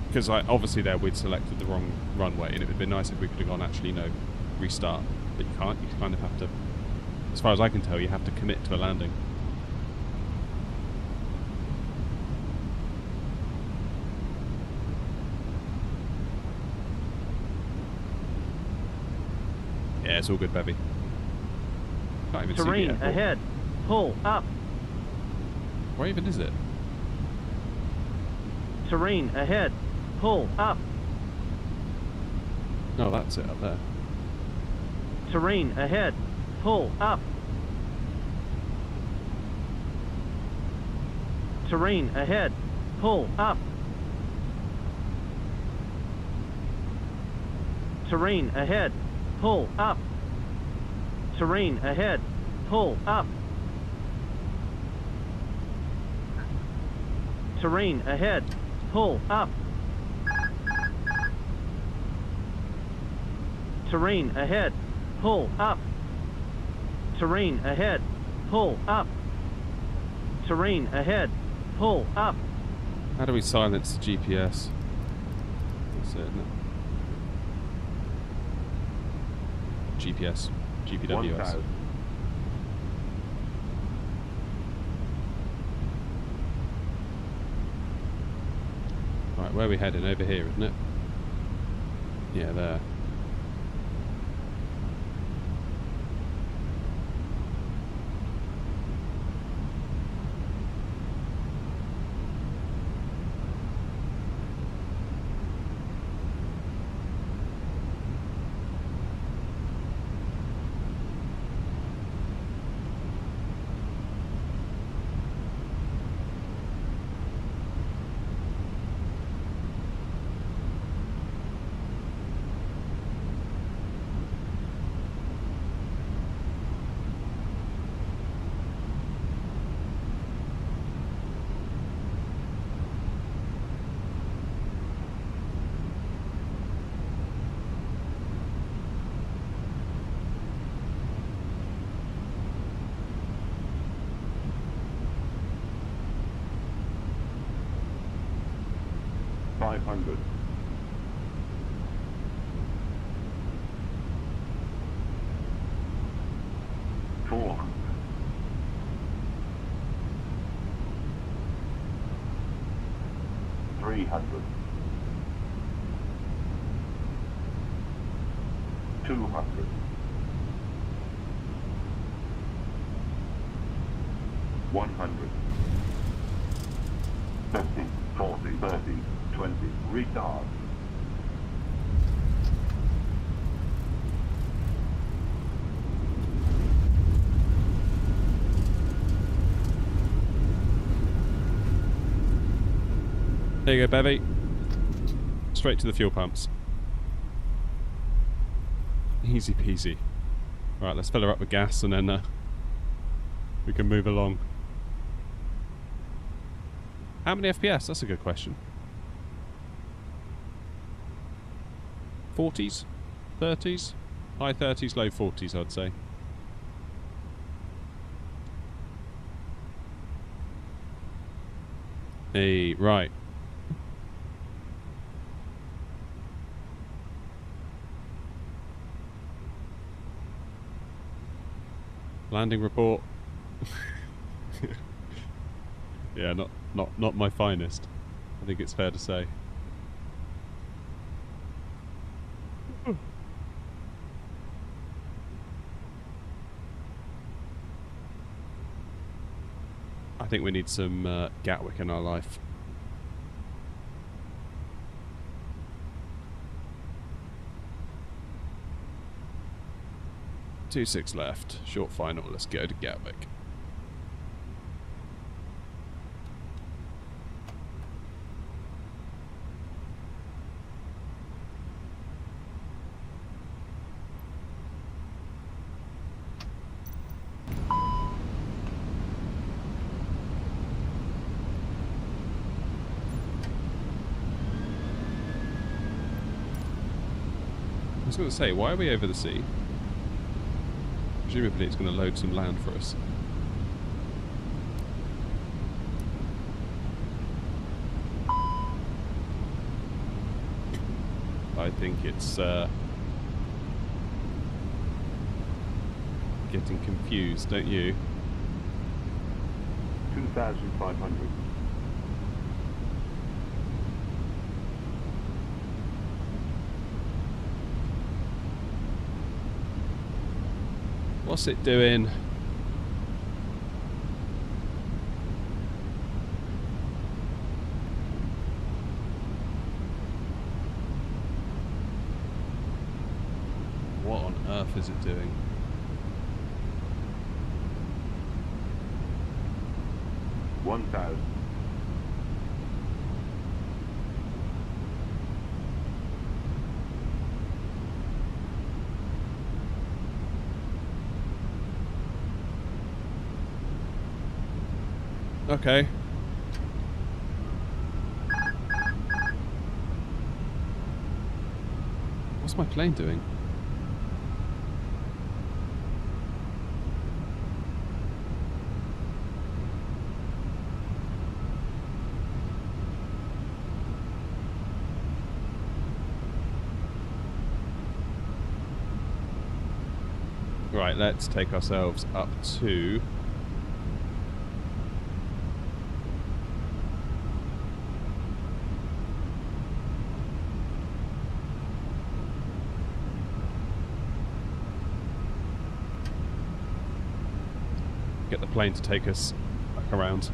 Because obviously there we'd selected the wrong runway, and it would have been nice if we could have gone, actually, no, restart. But you can't. You kind of have to, as far as I can tell, you have to commit to a landing. Yeah, it's all good, Bevy. Can't even Terrain see the airport. ahead. Pull up. Where even is it? Terrain ahead. Pull up. No, that's it up there. Terrain ahead. Pull up. Terrain ahead. Pull up. Terrain ahead. Pull up. Terrain ahead. Pull up. Terrain ahead. Pull up. Terrain ahead. Pull up. Terrain ahead. Pull up. Terrain ahead. Pull up. How do we silence the GPS? That's it, isn't it? GPS. GPWS. 1,000. Right, where are we heading? Over here, isn't it? Yeah, there. $500. 400. 300. 200. 100. 50, 40, 30, 20. Retard. There you go, Bevy. Straight to the fuel pumps. Easy peasy. Right, let's fill her up with gas and then we can move along. How many FPS? That's a good question. 40s? 30s? High 30s, low 40s, I'd say. Hey, right. Landing report. Yeah, not my finest. I think it's fair to say. I think we need some Gatwick in our life. Two six left. Short final. Let's go to Gatwick. I was going to say, why are we over the sea? Presumably it's going to load some land for us. I think it's getting confused, don't you? 2,500. What's it doing? What on earth is it doing? $1,000. Okay. What's my plane doing? Right, let's take ourselves up to... get the plane to take us back around.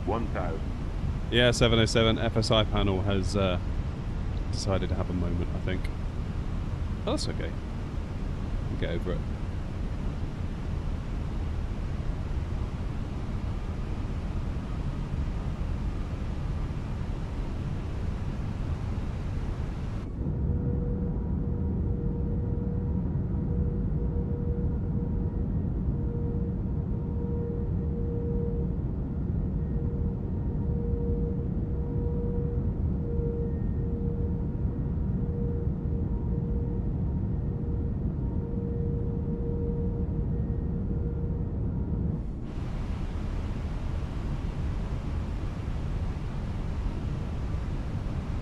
1,000. Yeah, 707 FSI panel has decided to have a moment, I think. Oh, that's okay. We'll get over it.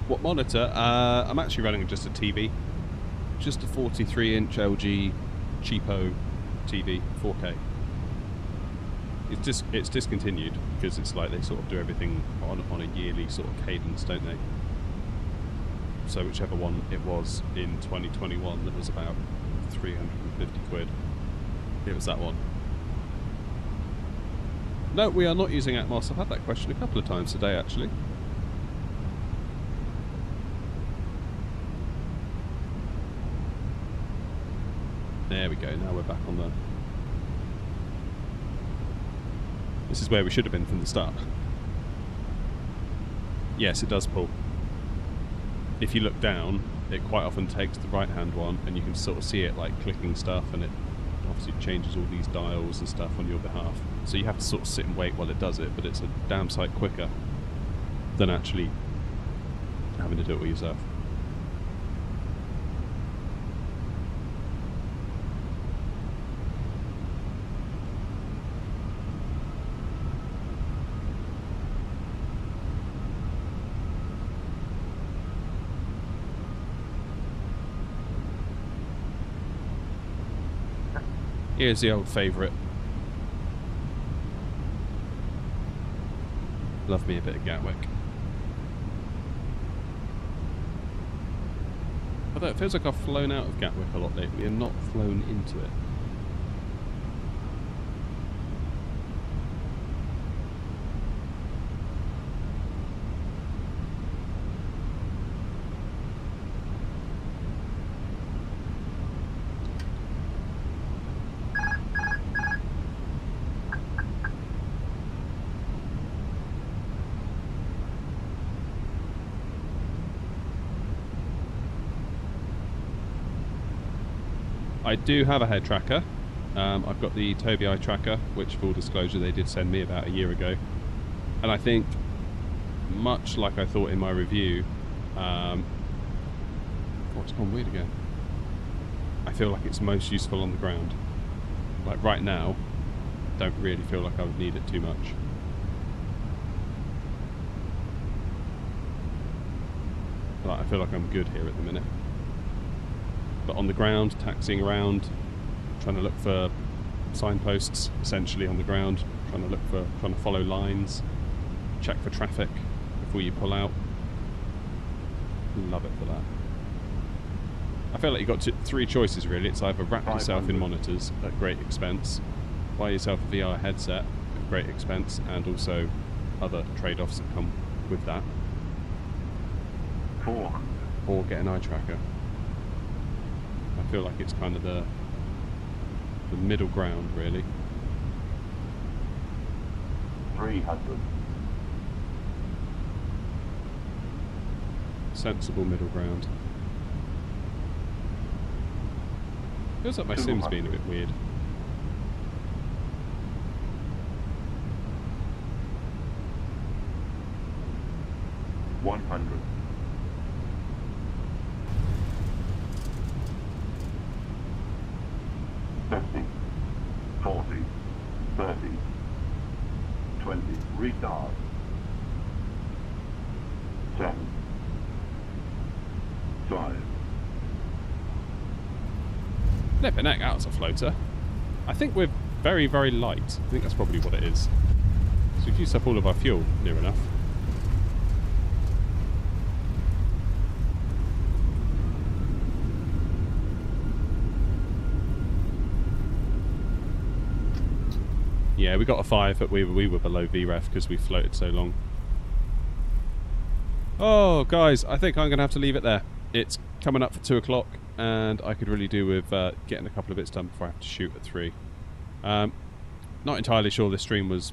What monitor? I'm actually running just a TV. Just a 43-inch LG cheapo TV, 4K. It's discontinued because it's like they sort of do everything on a yearly sort of cadence, don't they? So whichever one it was in 2021 that was about 350 quid, it was that one. No, we are not using Atmos. I've had that question a couple of times today, actually. There we go, now we're back on the... This is where we should have been from the start. Yes, it does pull. If you look down, it quite often takes the right-hand one, and you can sort of see it like clicking stuff, and it obviously changes all these dials and stuff on your behalf. So you have to sort of sit and wait while it does it, but it's a damn sight quicker than actually having to do it all yourself. Here's the old favourite. Love me a bit of Gatwick. Although it feels like I've flown out of Gatwick a lot lately and not flown into it. I do have a head tracker. I've got the Tobii Eye tracker, which, full disclosure, they did send me about a year ago. And I think, much like I thought in my review, what's gone weird again? I feel like it's most useful on the ground. Like right now, don't really feel like I would need it too much. Like, I feel like I'm good here at the minute. But on the ground, taxiing around, trying to look for signposts, essentially on the ground, trying to follow lines, check for traffic before you pull out. Love it for that. I feel like you've got three choices really. It's either wrap yourself in monitors at great expense, buy yourself a VR headset at great expense, and also other trade-offs that come with that, 400. or get an eye tracker. I feel like it's kind of the middle ground, really. 300. Sensible middle ground. Feels like my sim's being a bit weird. $100. 50, 40, 30, 20, retard, 10, 5, Flipping heck, that was a floater. I think we're very, very light. I think that's probably what it is. So we've used up all of our fuel, near enough. Yeah, we got a 5, but we were below VREF because we floated so long. Oh, guys, I think I'm going to have to leave it there. It's coming up for 2 o'clock, and I could really do with getting a couple of bits done before I have to shoot at 3. Not entirely sure this stream was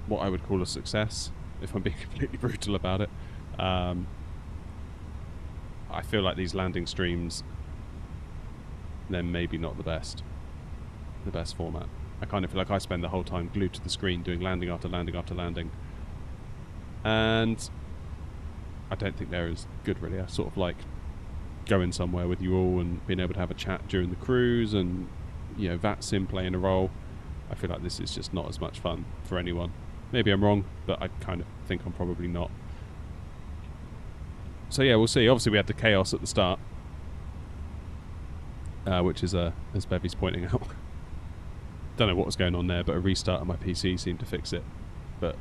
what I would call a success, if I'm being completely brutal about it. I feel like these landing streams, they're maybe not the best format. I kind of feel like I spend the whole time glued to the screen doing landing after landing after landing. And I don't think they're as good, really. I sort of like going somewhere with you all and being able to have a chat during the cruise and, you know, VATSIM playing a role. I feel like this is just not as much fun for anyone. Maybe I'm wrong, but I kind of think I'm probably not. So yeah, we'll see. Obviously we had the chaos at the start, which is, as Bevy's pointing out. Don't know what was going on there, but a restart of my PC seemed to fix it. But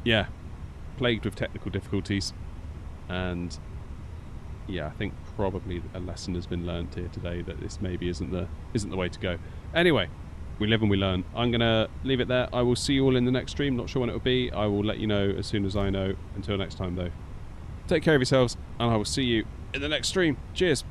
yeah, plagued with technical difficulties, and yeah, I think probably a lesson has been learned here today that this maybe isn't the way to go. Anyway, we live and we learn. I'm gonna leave it there. I will see you all in the next stream. Not sure when it will be. I will let you know as soon as I know. Until next time, though, take care of yourselves, and I will see you in the next stream. Cheers.